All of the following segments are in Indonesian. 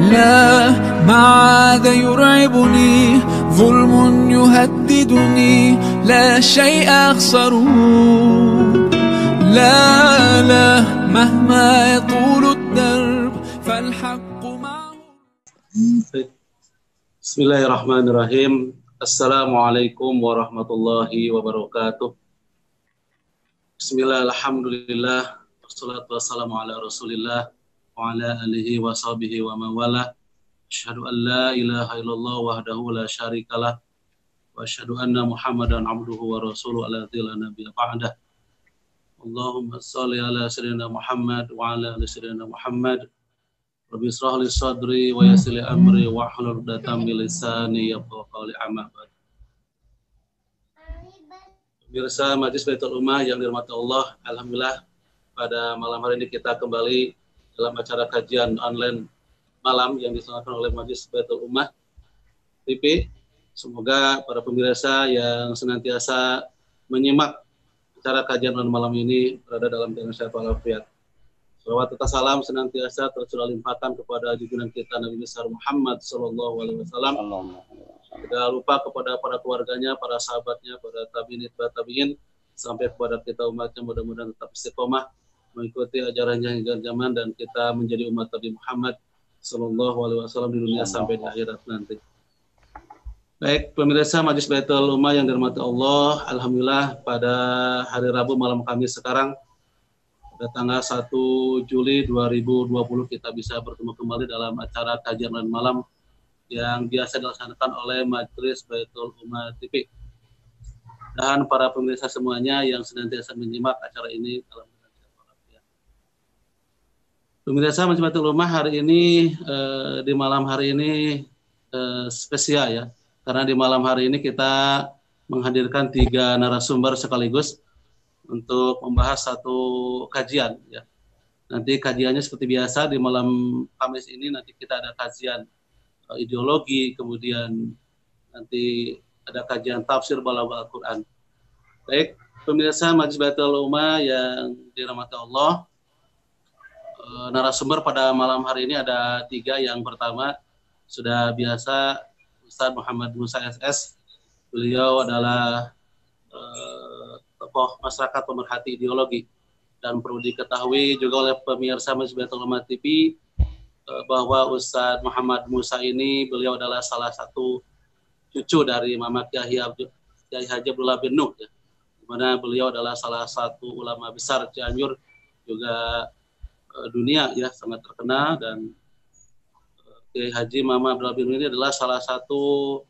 لا ما عاد يرعبني ظلم يهددني لا شيء أخسره لا لا مهما يطول الدرب فالحق معه. Bismillahirrahmanirrahim. Assalamualaikum warahmatullahi wabarakatuh. Bismillah, alhamdulillah, wassalatu wassalamu ala rasulillah wa ala alihi wa sahbihi wa mawala. Asyhadu an la ilaha illallah wahdahu la syarikalah wa asyhadu anna muhammadan abduhu wa rasuluhu alladzi la nabiyya ba'dah. Allahumma shalli ala sayyidina Muhammad wa ala ali sayyidina Muhammad. Rabbi israh li sadri wa yassir li amri wa hlul 'uqdatam min lisani yafqahu qawli, amma ba'd. Pemirsa Majelis Baitul Ummah yang dirahmati Allah, alhamdulillah pada malam hari ini kita kembali dalam acara kajian online malam yang diselenggarakan oleh Majelis Baitul Ummah TV. Semoga para pemirsa yang senantiasa menyimak acara kajian online malam ini berada dalam keadaan sehat walafiat. Salawat serta salam senantiasa tercurah limpahkan kepada junjungan kita Nabi besar Muhammad sallallahu alaihi wasallam. Tidak lupa kepada para keluarganya, para sahabatnya, para tabi'in, sampai kepada kita umatnya, mudah-mudahan tetap istiqomah mengikuti ajarannya hingga zaman dan kita menjadi umat Nabi Muhammad sallallahu alaihi wasallam di dunia sampai di akhirat nanti. Baik, pemirsa Majelis Baitul Ummah yang dirahmati Allah, alhamdulillah pada hari Rabu malam Kamis sekarang pada tanggal 1 Juli 2020 kita bisa bertemu kembali dalam acara kajian malam yang biasa dilaksanakan oleh Majelis Baitul Ummah TV. Dan para pemirsa semuanya yang senantiasa menyimak acara ini dalam keadaan. Pemirsa Majelis Baitul Ummah hari ini di malam hari ini spesial ya, karena di malam hari ini kita menghadirkan 3 narasumber sekaligus untuk membahas satu kajian ya. Nanti kajiannya seperti biasa di malam Kamis ini nanti kita ada kajian ideologi, kemudian nanti ada kajian tafsir balaghah Al-Qur'an. Baik, pemirsa Majelis Baitul Ummah yang dirahmati Allah, narasumber pada malam hari ini ada 3. Yang pertama sudah biasa Ustaz Muhammad Musa SS. Beliau adalah tokoh masyarakat pemerhati ideologi, dan perlu diketahui juga oleh pemirsa Majelis Baitul Ummah TV bahwa Ustaz Muhammad Musa ini beliau adalah salah satu cucu dari Mama Kiai Haji Abdullah bin Nuh ya, di mana beliau adalah salah satu ulama besar Cianjur juga dunia ya, sangat terkenal. Dan Kiai Haji Mama Abdullah bin Nuh ini adalah salah satu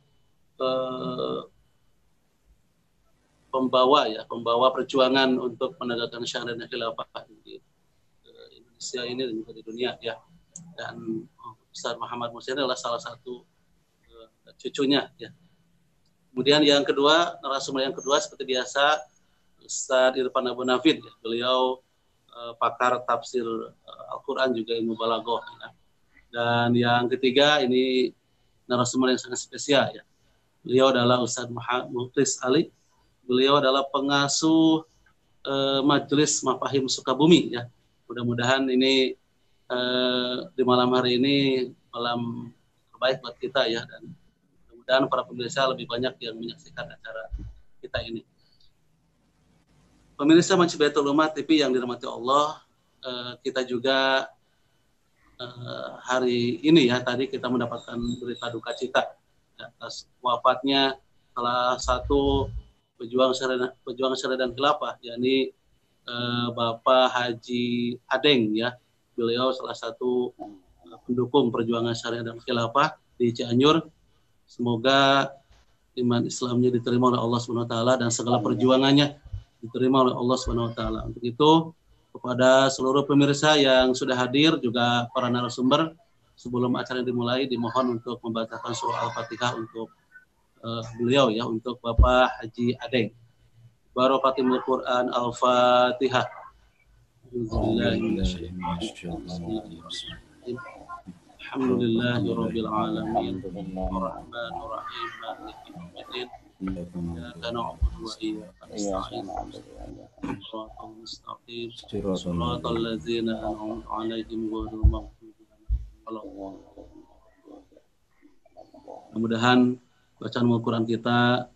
pembawa perjuangan untuk menegakkan syariat dan khilafah di Indonesia ini dan juga di dunia ya. Dan Ustaz Muhammad Musa adalah salah satu cucunya ya. Kemudian yang kedua, narasumber yang kedua seperti biasa Ustaz Irfan Abu Nafid ya. Beliau pakar tafsir Al-Qur'an juga ilmu balaghah ya. Dan yang ketiga ini narasumber yang sangat spesial ya. Beliau adalah Ustaz Mukhlis Ali. Beliau adalah pengasuh Majelis Mafahim Sukabumi ya. Mudah-mudahan ini di malam hari ini malam terbaik buat kita ya, dan mudah-mudahan para pemirsa lebih banyak yang menyaksikan acara kita ini. Pemirsa Majelis Baitul Ummah TV yang dirahmati Allah, kita juga hari ini ya, tadi kita mendapatkan berita duka cita ya, atas wafatnya salah satu pejuang syariat dan khilafah, yakni Bapak Haji Adeng ya. Beliau salah satu pendukung perjuangan syariat dan khilafah di Cianjur. Semoga iman Islamnya diterima oleh Allah Subhanahu wa taala dan segala perjuangannya diterima oleh Allah Subhanahu wa taala. Untuk itu, kepada seluruh pemirsa yang sudah hadir juga para narasumber, sebelum acara dimulai dimohon untuk membacakan surah Al-Fatihah untuk beliau ya, untuk Bapak Haji Adeng. Barakatul Quran Al-Fatihah. Alhamdulillahirabbil alamin. Arrahmanir rahim. Maliki yaumiddin. Iyyaka na'budu wa iyyaka nasta'in. Shiratal mustaqim. Shiratal ladzina an'amta 'alaihim ghairil maghdubi 'alaihim waladdallin. Mudah-mudahan bacaan Al-Quran kita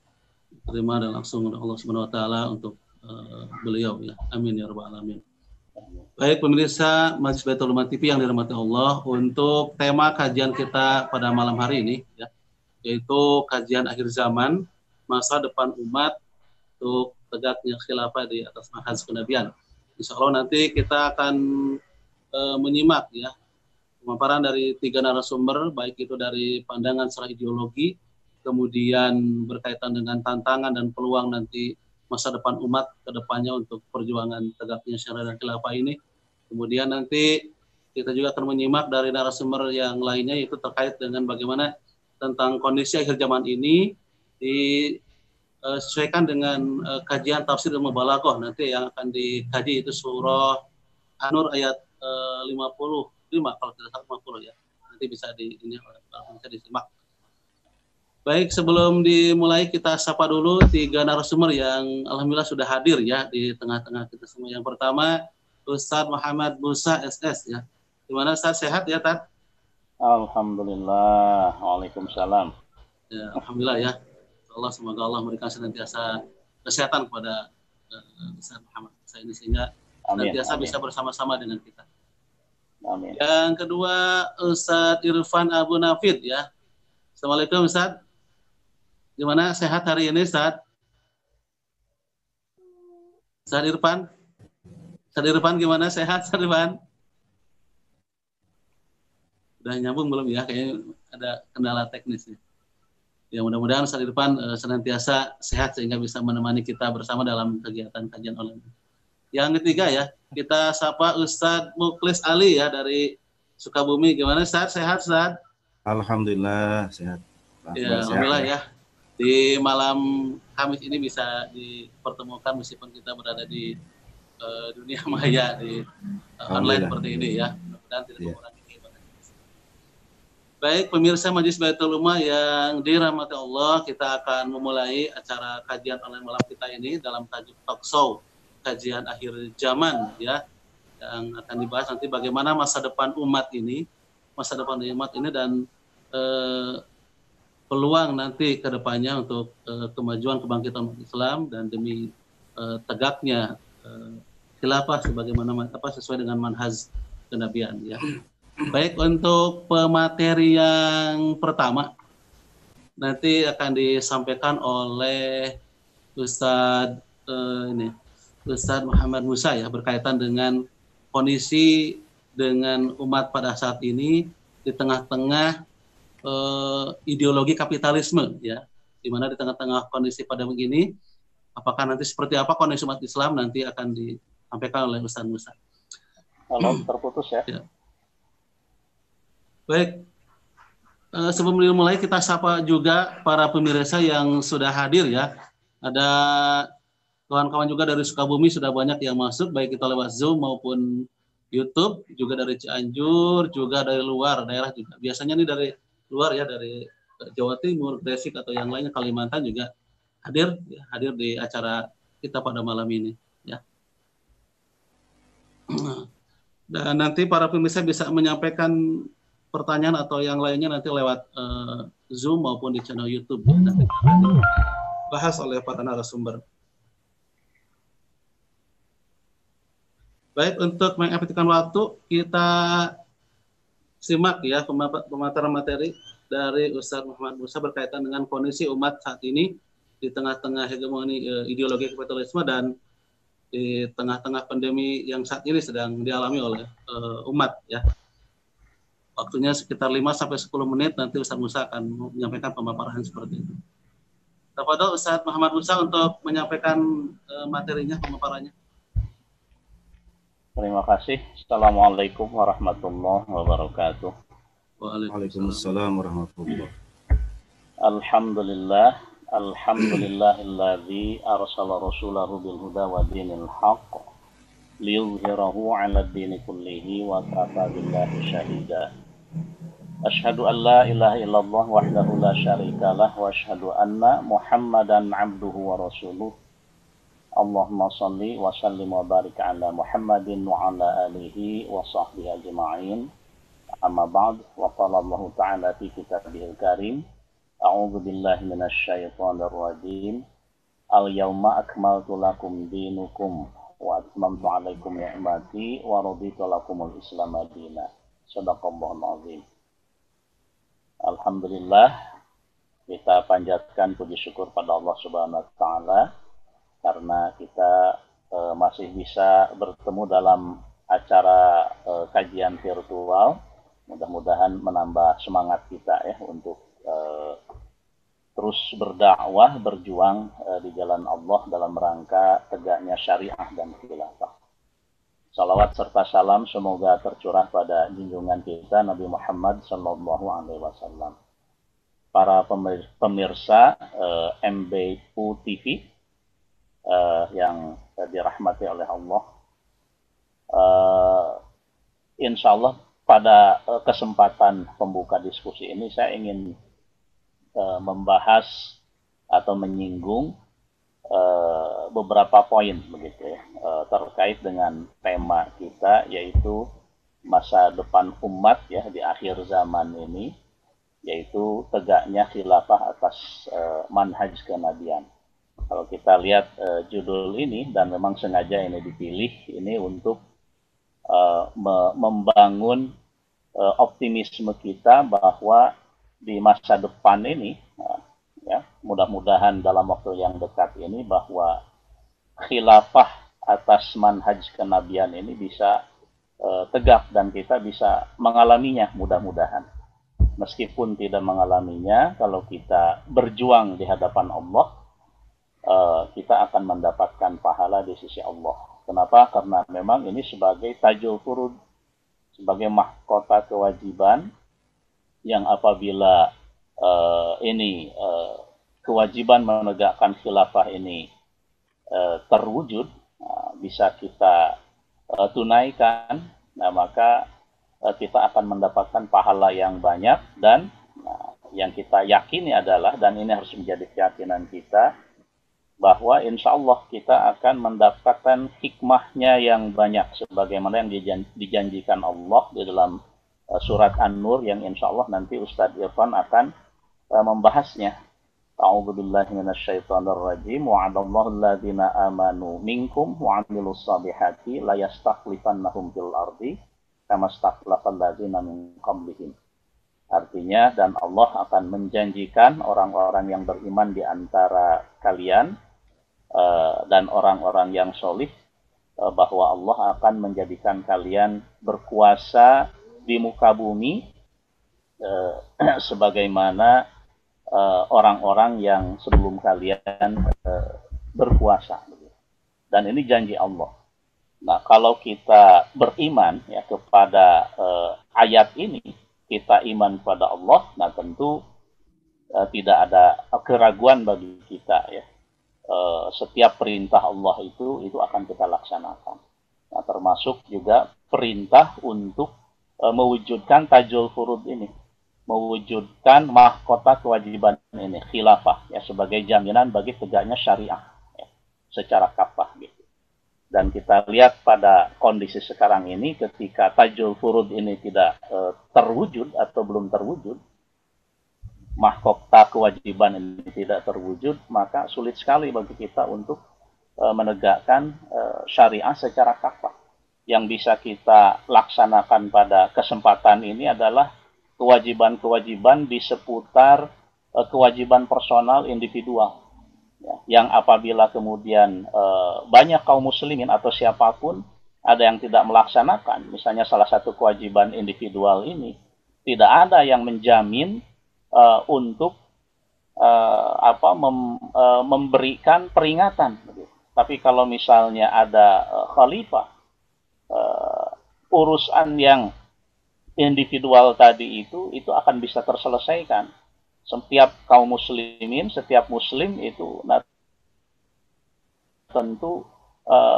terima dan langsung oleh Allah Subhanahu wa taala untuk beliau ya. Amin ya rabbal alamin. Baik pemirsa Majelis Baitul Ulama TV yang dirahmati Allah, untuk tema kajian kita pada malam hari ini ya, yaitu kajian akhir zaman, masa depan umat untuk tegaknya khilafah di atas manhaj kenabian. Insya Allah nanti kita akan menyimak ya pemaparan dari 3 narasumber, baik itu dari pandangan secara ideologi, kemudian berkaitan dengan tantangan dan peluang nanti masa depan umat ke depannya untuk perjuangan tegaknya syariat dan khilafah ini. Kemudian nanti kita juga akan menyimak dari narasumber yang lainnya, yaitu terkait dengan bagaimana tentang kondisi akhir zaman ini disesuaikan dengan kajian tafsir ilmu balaghah nanti yang akan dikaji, itu surah An-Nur ayat 55 kalau tidak salah 50 ya. Nanti bisa bisa disimak. Baik, sebelum dimulai kita sapa dulu 3 narasumber yang alhamdulillah sudah hadir ya di tengah-tengah kita semua. Yang pertama Ustadz Muhammad Musa SS ya. Gimana Ustadz, sehat ya Tad? Alhamdulillah. Waalaikumsalam. Ya, alhamdulillah ya. Allah, semoga Allah memberikan senantiasa kesehatan kepada Ustadz Muhammad Musa ini sehingga senantiasa bisa bersama-sama dengan kita. Amin. Yang kedua Ustadz Irfan Abu Nafid ya. Assalamualaikum Ustadz. Gimana, sehat hari ini Ustadz? Ustadz Irfan? Ustadz Irfan gimana, sehat Ustadz Irfan? Udah nyambung belum ya? Kayaknya ada kendala teknis ya. Ya mudah-mudahan Ustadz Irfan senantiasa sehat sehingga bisa menemani kita bersama dalam kegiatan kajian online. Yang ketiga ya, kita sapa Ustadz Muklis Ali ya dari Sukabumi. Gimana Ustadz, sehat Ustadz? Alhamdulillah sehat. Ya, alhamdulillah ya. Di malam Kamis ini bisa dipertemukan meskipun kita berada di dunia maya di online seperti ini ya. Mudah-mudahan tidak mengurangi keibadah. Baik pemirsa Majelis Baitul Ulama yang dirahmati Allah, kita akan memulai acara kajian online malam kita ini dalam tajuk talk show kajian akhir zaman ya, yang akan dibahas nanti bagaimana masa depan umat ini dan peluang nanti ke depannya untuk kemajuan kebangkitan Islam dan demi tegaknya khilafah sebagaimana sesuai dengan manhaj kenabian ya. Baik, untuk pemateri yang pertama nanti akan disampaikan oleh Ustadz Muhammad Musa ya, berkaitan dengan kondisi dengan umat pada saat ini di tengah-tengah ideologi kapitalisme ya, di mana di tengah-tengah kondisi pada begini, apakah nanti seperti apa kondisi umat Islam, nanti akan disampaikan oleh Ustaz Musa. Halo, terputus ya. Baik, sebelum dimulai kita sapa juga para pemirsa yang sudah hadir ya. Ada kawan-kawan juga dari Sukabumi sudah banyak yang masuk, baik itu lewat Zoom maupun YouTube, juga dari Cianjur, juga dari luar daerah juga. Biasanya nih dari luar ya, dari Jawa Timur, Gresik atau yang lainnya, Kalimantan juga hadir di acara kita pada malam ini ya. Dan nanti para pemirsa bisa menyampaikan pertanyaan atau yang lainnya nanti lewat Zoom maupun di channel YouTube ya, nanti akan dibahas oleh para narasumber. Baik, untuk mengefektifkan waktu kita simak ya pemaparan materi dari Ustadz Muhammad Musa berkaitan dengan kondisi umat saat ini di tengah-tengah hegemoni ideologi kapitalisme dan di tengah-tengah pandemi yang saat ini sedang dialami oleh umat ya. Waktunya sekitar 5-10 menit, nanti Ustadz Musa akan menyampaikan pemaparan seperti itu. Tafadhol Ustadz Muhammad Musa untuk menyampaikan materinya, pemaparannya. Terima kasih. Assalamualaikum warahmatullahi wabarakatuh. Waalaikumsalam warahmatullahi wabarakatuh. Alhamdulillah. Alhamdulillahilladzi arsala rasulahu bil huda wa dinil haqq liyuzhirahu 'ala ad-dini kullihi wa kafa billahi syahida. Asyhadu an la ilaha illallah wahdahu la syarikalah wa asyhadu anna Muhammadan 'abduhu wa rasuluh. Allahumma salli wa sallim wa barik ala Muhammadin wa ala alihi wa sahbihi ajma'in. Amma ba'd, wa qala Allah ta'ala fi kitabihil karim, A'udzu billahi minasyaitonir rajim. Al-yauma akmaltu lakum dinukum wa atmamtu 'alaikum ni'mati wa raditu lakumul Islam madina. Shadaqallahul azim. Alhamdulillah, kita panjatkan puji syukur pada Allah Subhanahu wa taala karena kita masih bisa bertemu dalam acara kajian virtual. Mudah-mudahan menambah semangat kita ya untuk terus berdakwah, berjuang di jalan Allah dalam rangka tegaknya syariah dan khilafah. Salawat serta salam semoga tercurah pada junjungan kita Nabi Muhammad Sallallahu Alaihi Wasallam. Para pemirsa MBU TV yang dirahmati oleh Allah, insya Allah pada kesempatan pembuka diskusi ini saya ingin membahas atau menyinggung beberapa poin begitu ya, terkait dengan tema kita, yaitu masa depan umat ya di akhir zaman ini, yaitu tegaknya khilafah atas manhaj kenabian. Kalau kita lihat judul ini, dan memang sengaja ini dipilih ini untuk membangun optimisme kita bahwa di masa depan ini, ya, mudah-mudahan dalam waktu yang dekat ini bahwa khilafah atas manhaj kenabian ini bisa tegak dan kita bisa mengalaminya mudah-mudahan. Meskipun tidak mengalaminya, kalau kita berjuang di hadapan Allah, kita akan mendapatkan pahala di sisi Allah. Kenapa? Karena memang ini sebagai tajul furud, sebagai mahkota kewajiban, yang apabila kewajiban menegakkan khilafah ini terwujud, bisa kita tunaikan, maka kita akan mendapatkan pahala yang banyak. Dan yang kita yakini adalah, dan ini harus menjadi keyakinan kita, bahwa insya Allah kita akan mendapatkan hikmahnya yang banyak, sebagaimana yang dijanjikan Allah di dalam surat An-Nur, yang insya Allah nanti Ustadz Irfan akan membahasnya. A'udzu billahi minasyaitonir rajim. Wa'adallahu alladziina aamanu minkum wa 'amilus shalihati la yastakhlifannahum fil ardi kama stakhlafal ladziina min qablihim. Artinya, dan Allah akan menjanjikan orang-orang yang beriman di antara kalian dan orang-orang yang solih, bahwa Allah akan menjadikan kalian berkuasa di muka bumi sebagaimana orang-orang yang sebelum kalian berkuasa. Dan ini janji Allah. Nah, kalau kita beriman ya kepada ayat ini, kita iman pada Allah, nah tentu tidak ada keraguan bagi kita ya. Setiap perintah Allah itu akan kita laksanakan. Nah, termasuk juga perintah untuk mewujudkan tajul furud ini, mewujudkan mahkota kewajiban ini, khilafah ya, sebagai jaminan bagi tegaknya syariah ya, secara kafah gitu. Dan kita lihat pada kondisi sekarang ini, ketika tajul furud ini tidak terwujud atau belum terwujud, mahkota kewajiban ini tidak terwujud, maka sulit sekali bagi kita untuk menegakkan syariah secara kafah. Yang bisa kita laksanakan pada kesempatan ini adalah kewajiban-kewajiban di seputar kewajiban personal individual, ya, yang apabila kemudian banyak kaum muslimin atau siapapun ada yang tidak melaksanakan, misalnya salah satu kewajiban individual ini, tidak ada yang menjamin untuk memberikan peringatan. Tapi kalau misalnya ada khalifah, urusan yang individual tadi itu akan bisa terselesaikan. Setiap kaum muslimin, setiap muslim itu tentu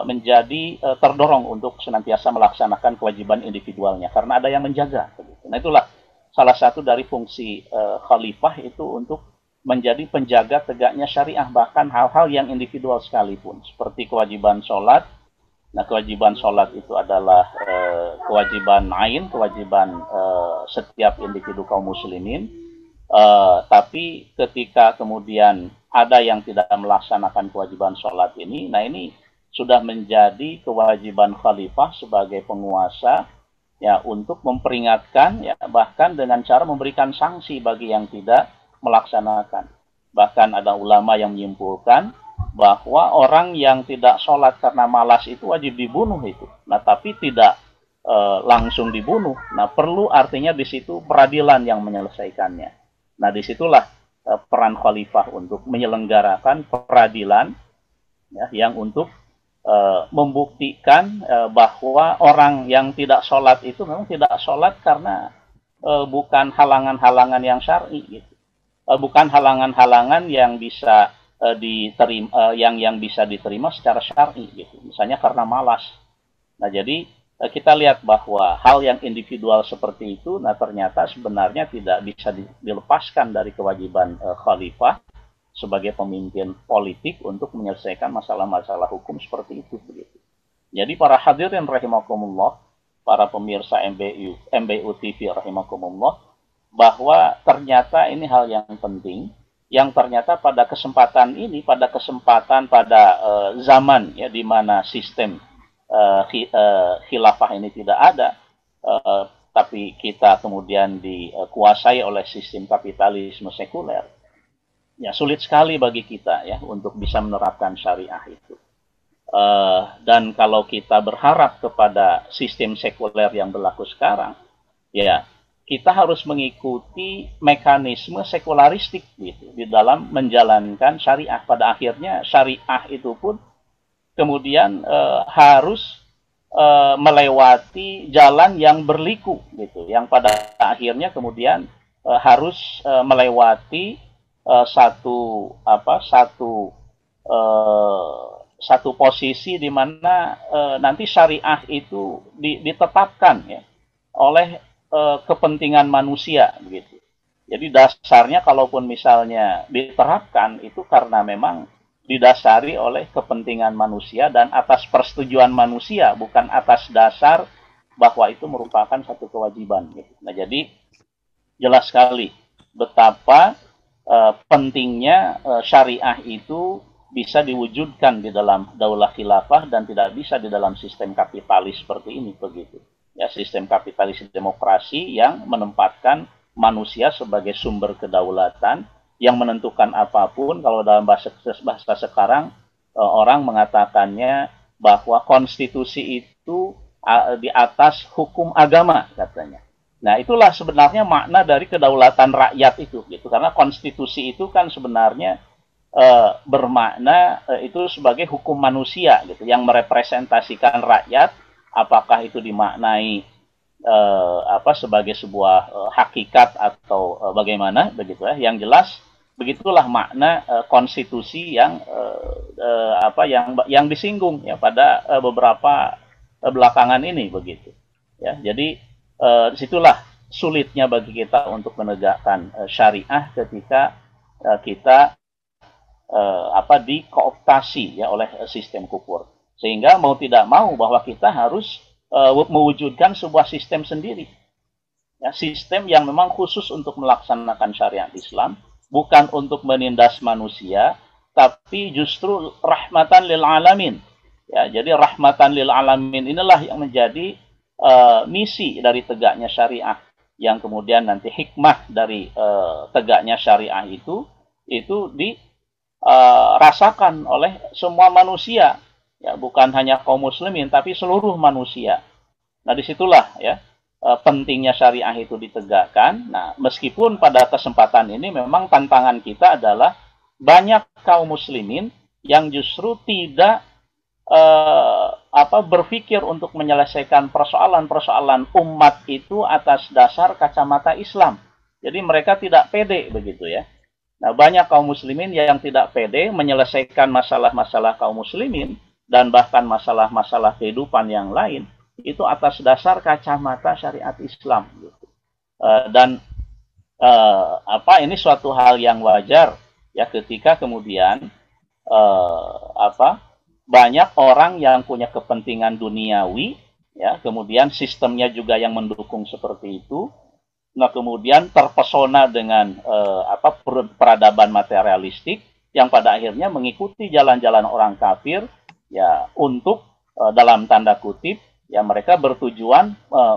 menjadi terdorong untuk senantiasa melaksanakan kewajiban individualnya karena ada yang menjaga. Nah, itulah salah satu dari fungsi khalifah itu, untuk menjadi penjaga tegaknya syariah, bahkan hal-hal yang individual sekalipun, seperti kewajiban sholat. Nah, kewajiban sholat itu adalah kewajiban ain, kewajiban setiap individu kaum muslimin. Tapi ketika kemudian ada yang tidak melaksanakan kewajiban sholat ini, nah ini sudah menjadi kewajiban khalifah sebagai penguasa ya untuk memperingatkan ya bahkan dengan cara memberikan sanksi bagi yang tidak melaksanakan. Bahkan ada ulama yang menyimpulkan bahwa orang yang tidak sholat karena malas itu wajib dibunuh itu. Nah tapi tidak langsung dibunuh. Nah perlu artinya di situ peradilan yang menyelesaikannya. Nah disitulah peran khalifah untuk menyelenggarakan peradilan ya, yang untuk membuktikan bahwa orang yang tidak sholat itu memang tidak sholat karena bukan halangan-halangan yang syar'i gitu. Bukan halangan-halangan yang bisa diterima yang bisa diterima secara syar'i gitu. Misalnya karena malas. Nah, jadi kita lihat bahwa hal yang individual seperti itu nah ternyata sebenarnya tidak bisa dilepaskan dari kewajiban khalifah sebagai pemimpin politik untuk menyelesaikan masalah-masalah hukum seperti itu begitu. Jadi para hadirin rahimakumullah, para pemirsa MBU TV rahimakumullah, bahwa ternyata ini hal yang penting yang ternyata pada kesempatan ini, pada zaman ya di mana sistem khilafah ini tidak ada, tapi kita kemudian dikuasai oleh sistem kapitalisme sekuler. Ya sulit sekali bagi kita ya untuk bisa menerapkan syariah itu. Dan kalau kita berharap kepada sistem sekuler yang berlaku sekarang, ya kita harus mengikuti mekanisme sekularistik gitu di dalam menjalankan syariah. Pada akhirnya syariah itu pun kemudian harus melewati jalan yang berliku gitu, yang pada akhirnya kemudian harus melewati satu posisi di mana nanti syariah itu ditetapkan ya oleh kepentingan manusia begitu. Jadi dasarnya kalaupun misalnya diterapkan itu karena memang didasari oleh kepentingan manusia dan atas persetujuan manusia, bukan atas dasar bahwa itu merupakan satu kewajiban gitu. Nah, jadi jelas sekali betapa pentingnya syariah itu bisa diwujudkan di dalam daulah khilafah dan tidak bisa di dalam sistem kapitalis seperti ini begitu. Ya, sistem kapitalis demokrasi yang menempatkan manusia sebagai sumber kedaulatan yang menentukan apapun. Kalau dalam bahasa sekarang orang mengatakannya bahwa konstitusi itu di atas hukum agama katanya. Nah, itulah sebenarnya makna dari kedaulatan rakyat itu, gitu. Karena konstitusi itu kan sebenarnya bermakna itu sebagai hukum manusia, gitu, yang merepresentasikan rakyat. Apakah itu dimaknai sebagai sebuah hakikat atau bagaimana, begitu ya? Yang jelas begitulah makna konstitusi yang yang disinggung ya pada beberapa belakangan ini, begitu. Ya, jadi disitulah sulitnya bagi kita untuk menegakkan syariah ketika kita dikooptasi ya oleh sistem kufur, sehingga mau tidak mau bahwa kita harus mewujudkan sebuah sistem sendiri ya, sistem yang memang khusus untuk melaksanakan syariat Islam, bukan untuk menindas manusia, tapi justru rahmatan lil alamin ya. Jadi rahmatan lil alamin inilah yang menjadi misi dari tegaknya syariah, yang kemudian nanti hikmah dari tegaknya syariah itu dirasakan oleh semua manusia ya, bukan hanya kaum muslimin tapi seluruh manusia. Nah, disitulah ya pentingnya syariah itu ditegakkan. Nah, meskipun pada kesempatan ini memang tantangan kita adalah banyak kaum muslimin yang justru tidak berpikir untuk menyelesaikan persoalan-persoalan umat itu atas dasar kacamata Islam. Jadi mereka tidak pede begitu ya. Nah, banyak kaum muslimin yang tidak pede menyelesaikan masalah-masalah kaum muslimin dan bahkan masalah-masalah kehidupan yang lain itu atas dasar kacamata syariat Islam gitu. Ini suatu hal yang wajar ya ketika kemudian banyak orang yang punya kepentingan duniawi ya, kemudian sistemnya juga yang mendukung seperti itu, Nah, kemudian terpesona dengan peradaban materialistik yang pada akhirnya mengikuti jalan-jalan orang kafir ya untuk dalam tanda kutip ya mereka bertujuan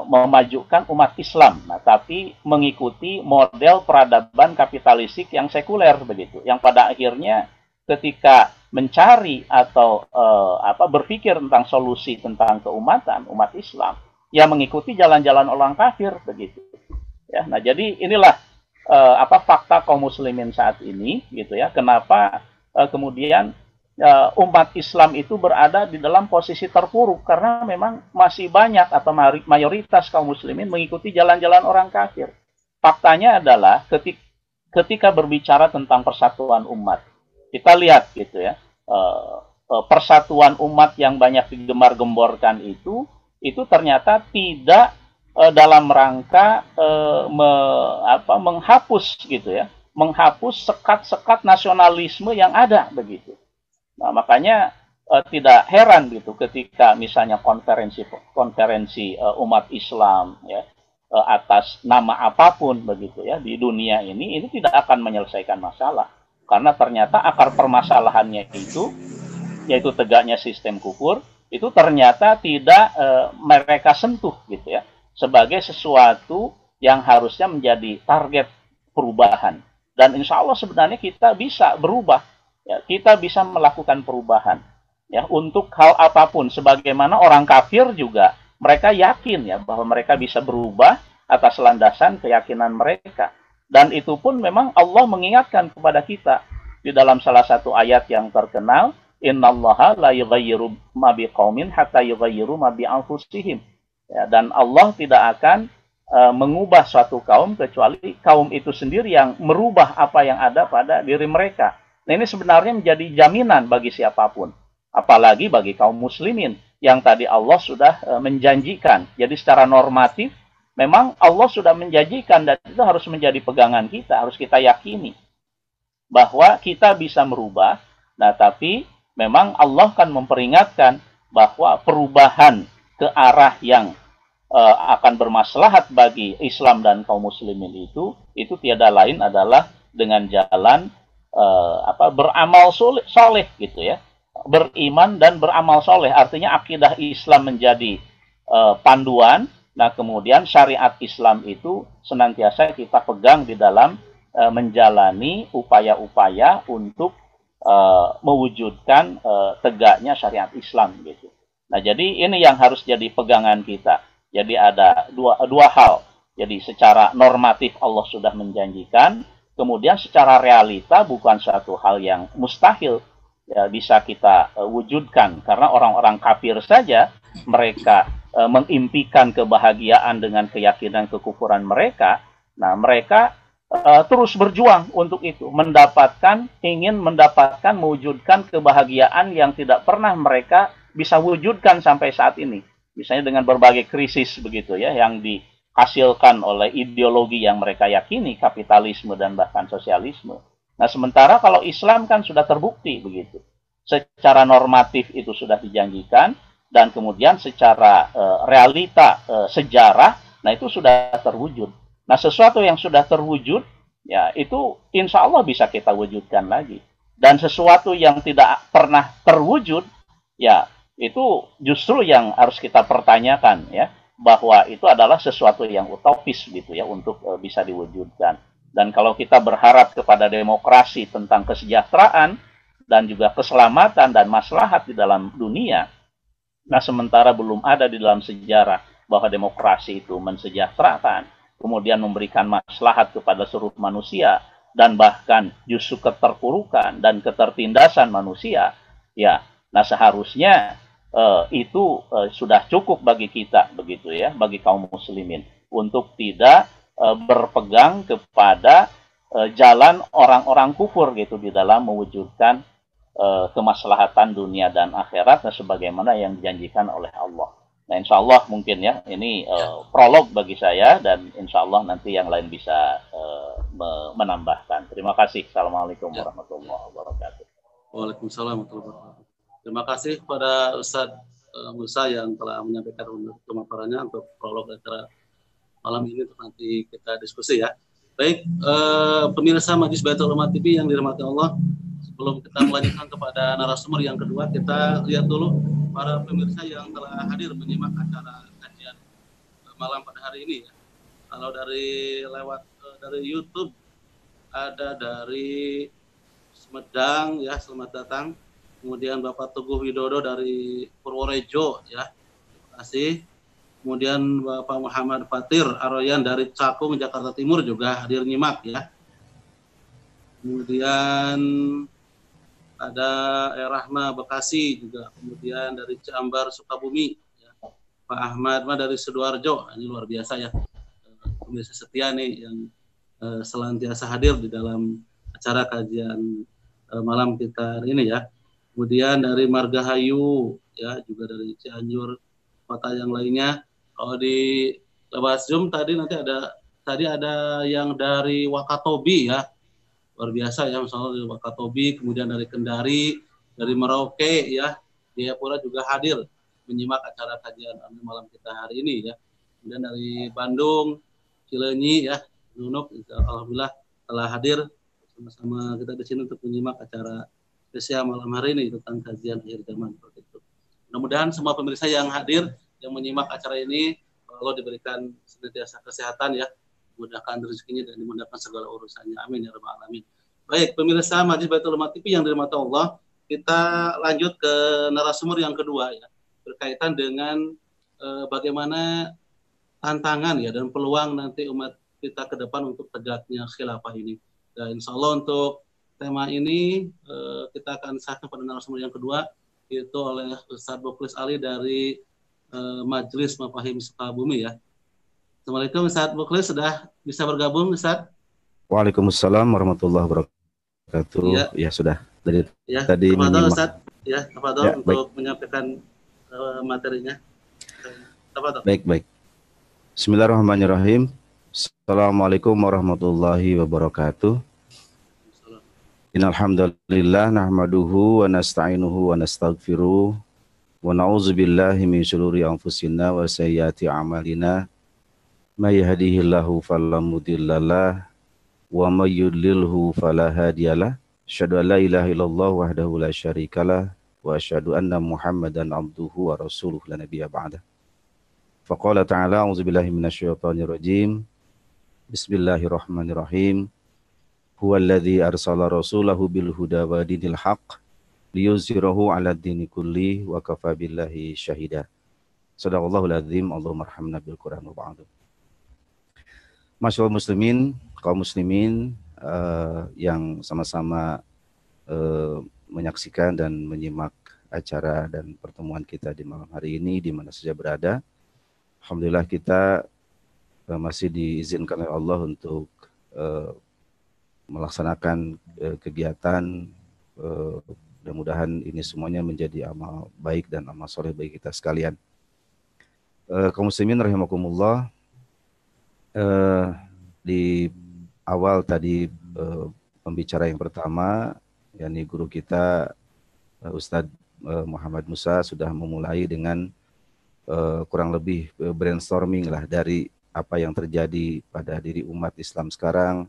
memajukan umat Islam. Nah, tapi mengikuti model peradaban kapitalistik yang sekuler begitu. Yang pada akhirnya ketika mencari atau berpikir tentang solusi tentang keumatan umat Islam, ya mengikuti jalan-jalan orang kafir begitu. Ya, nah jadi inilah fakta kaum muslimin saat ini gitu ya. Kenapa kemudian umat Islam itu berada di dalam posisi terpuruk karena memang masih banyak atau mayoritas kaum muslimin mengikuti jalan-jalan orang kafir. Faktanya adalah ketika berbicara tentang persatuan umat, kita lihat gitu ya, persatuan umat yang banyak digembar-gemborkan itu ternyata tidak dalam rangka menghapus gitu ya, menghapus sekat-sekat nasionalisme yang ada begitu. Nah, makanya tidak heran gitu ketika misalnya konferensi umat Islam ya atas nama apapun begitu ya di dunia ini tidak akan menyelesaikan masalah karena ternyata akar permasalahannya itu yaitu tegaknya sistem kufur itu ternyata tidak mereka sentuh gitu ya sebagai sesuatu yang harusnya menjadi target perubahan dan insya Allah sebenarnya kita bisa berubah. Ya, kita bisa melakukan perubahan ya untuk hal apapun sebagaimana orang kafir juga mereka yakin ya bahwa mereka bisa berubah atas landasan keyakinan mereka dan itu pun memang Allah mengingatkan kepada kita di dalam salah satu ayat yang terkenal innallaha la yughayyiru ma biqaumin hatta yughayyiru ma bi anfusihim ya, dan Allah tidak akan mengubah suatu kaum kecuali kaum itu sendiri yang merubah apa yang ada pada diri mereka. Nah, ini sebenarnya menjadi jaminan bagi siapapun, apalagi bagi kaum muslimin yang tadi Allah sudah menjanjikan. Jadi secara normatif, memang Allah sudah menjanjikan dan itu harus menjadi pegangan kita, harus kita yakini bahwa kita bisa merubah. Nah, tapi memang Allah kan memperingatkan bahwa perubahan ke arah yang akan bermaslahat bagi Islam dan kaum muslimin itu tiada lain adalah dengan jalan beramal soleh gitu ya, beriman dan beramal soleh. Artinya akidah Islam menjadi panduan. Nah kemudian syariat Islam itu senantiasa kita pegang di dalam menjalani upaya-upaya untuk mewujudkan tegaknya syariat Islam gitu. Nah jadi ini yang harus jadi pegangan kita. Jadi ada dua hal. Jadi secara normatif Allah sudah menjanjikan. Kemudian secara realita bukan suatu hal yang mustahil ya, bisa kita wujudkan. Karena orang-orang kafir saja mereka mengimpikan kebahagiaan dengan keyakinan kekufuran mereka. Nah mereka terus berjuang untuk itu. Ingin mendapatkan, mewujudkan kebahagiaan yang tidak pernah mereka bisa wujudkan sampai saat ini. Misalnya dengan berbagai krisis begitu ya yang dihasilkan oleh ideologi yang mereka yakini, kapitalisme dan bahkan sosialisme. Nah, sementara kalau Islam kan sudah terbukti begitu. Secara normatif itu sudah dijanjikan dan kemudian secara realita sejarah, nah itu sudah terwujud. Nah, sesuatu yang sudah terwujud, ya itu insya Allah bisa kita wujudkan lagi. Dan sesuatu yang tidak pernah terwujud, ya itu justru yang harus kita pertanyakan ya. Bahwa itu adalah sesuatu yang utopis gitu ya untuk bisa diwujudkan. Dan kalau kita berharap kepada demokrasi tentang kesejahteraan dan juga keselamatan dan maslahat di dalam dunia, nah sementara belum ada di dalam sejarah bahwa demokrasi itu mensejahterakan, kemudian memberikan maslahat kepada seluruh manusia dan bahkan justru keterpurukan dan ketertindasan manusia, ya, nah seharusnya itu sudah cukup bagi kita begitu ya, bagi kaum muslimin untuk tidak berpegang kepada jalan orang-orang kufur gitu di dalam mewujudkan kemaslahatan dunia dan akhirat nah, sebagaimana yang dijanjikan oleh Allah. Nah insya Allah mungkin ya ini prolog bagi saya dan insya Allah nanti yang lain bisa menambahkan. Terima kasih. Assalamualaikum warahmatullahi wabarakatuh. Waalaikumsalam warahmatullahi wabarakatuh. Terima kasih kepada Ustadz Musa yang telah menyampaikan pemaparannya untuk prolog acara malam ini untuk nanti kita diskusi ya. Baik, pemirsa Majelis Baitul Ulama TV yang dirahmati Allah, sebelum kita melanjutkan kepada narasumber yang kedua, kita lihat dulu para pemirsa yang telah hadir menyimak acara kajian malam pada hari ini ya. Kalau dari dari YouTube ada dari Sumedang ya, selamat datang. Kemudian Bapak Teguh Widodo dari Purworejo ya, terima kasih. Kemudian Bapak Muhammad Fatir Aroyan dari Cakung Jakarta Timur juga hadir nyimak ya. Kemudian ada Rahma Bekasi juga, kemudian dari Ciambar Sukabumi ya. Pak Ahmad dari Sidoarjo, ini luar biasa ya, pemirsa setia nih yang selantiasa hadir di dalam acara kajian malam kita hari ini ya. Kemudian dari Margahayu ya, juga dari Cianjur, kota yang lainnya. Kalau di lewat Zoom tadi ada yang dari Wakatobi ya, luar biasa ya, misalnya dari Wakatobi, kemudian dari Kendari, dari Merauke ya, Jayapura juga hadir menyimak acara kajian malam kita hari ini ya. Kemudian dari Bandung, Cileunyi ya, Nunuk, alhamdulillah telah hadir sama-sama kita di sini untuk menyimak acara spesial malam hari ini tentang kajian akhir zaman seperti itu. Mudah-mudahan semua pemirsa yang hadir yang menyimak acara ini Allah diberikan senantiasa kesehatan ya, mudahkan rezekinya dan dimudahkan segala urusannya. Amin ya rabbal alamin. Baik, pemirsa Majelis Baitul Ulama TV yang dirahmati Allah, kita lanjut ke narasumber yang kedua ya, berkaitan dengan bagaimana tantangan ya dan peluang nanti umat kita ke depan untuk tegaknya khilafah ini. Dan insya Allah untuk tema ini kita akan sahkan pada narasumber yang kedua, yaitu oleh Ustadz Mukhlis Ali dari Majelis Mafahim Sukabumi ya. Assalamualaikum Ustadz Mukhlis, sudah bisa bergabung Ustadz? Waalaikumsalam warahmatullahi wabarakatuh. Ya sudah dari tadi menyimak. Ustadz ya, ya, untuk baik. Menyampaikan materinya. Baik. Bismillahirrahmanirrahim. Assalamualaikum warahmatullahi wabarakatuh. Innal hamdalillah nahmaduhu wa nasta'inuhu wa nastaghfiruh wa na'udzubillahi min syururi anfusina wa sayyiati a'malina. May yahdihillahu fala mudhillalah wa may yudlilhu fala hadiyalah. Asyhadu an la ilaha illallah wahdahu la syarikalah wa asyhadu anna Muhammadan abduhu wa rasuluhu la nabiyya ba'dah. Faqala ta'ala a'udzubillahi minasyaitonir rajim. Bismillahirrahmanirrahim. Huwallazi arsala rasulahu bil huda wa dinil haqq liyuzhirahu 'ala dini kulli wa kafa billahi syahida. Shadaqallahul azim. Allahumma arhamna bil Qur'an wa ba'du. Masyaallah muslimin, kaum muslimin yang sama-sama menyaksikan dan menyimak acara dan pertemuan kita di malam hari ini di mana saja berada. Alhamdulillah kita masih diizinkan oleh Allah untuk melaksanakan kegiatan. Mudah-mudahan ini semuanya menjadi amal baik dan amal soleh bagi kita sekalian. Kaum muslimin rahimakumullah, di awal tadi pembicara yang pertama, yakni guru kita Ustadz Muhammad Musa sudah memulai dengan kurang lebih brainstorming lah dari apa yang terjadi pada diri umat Islam sekarang,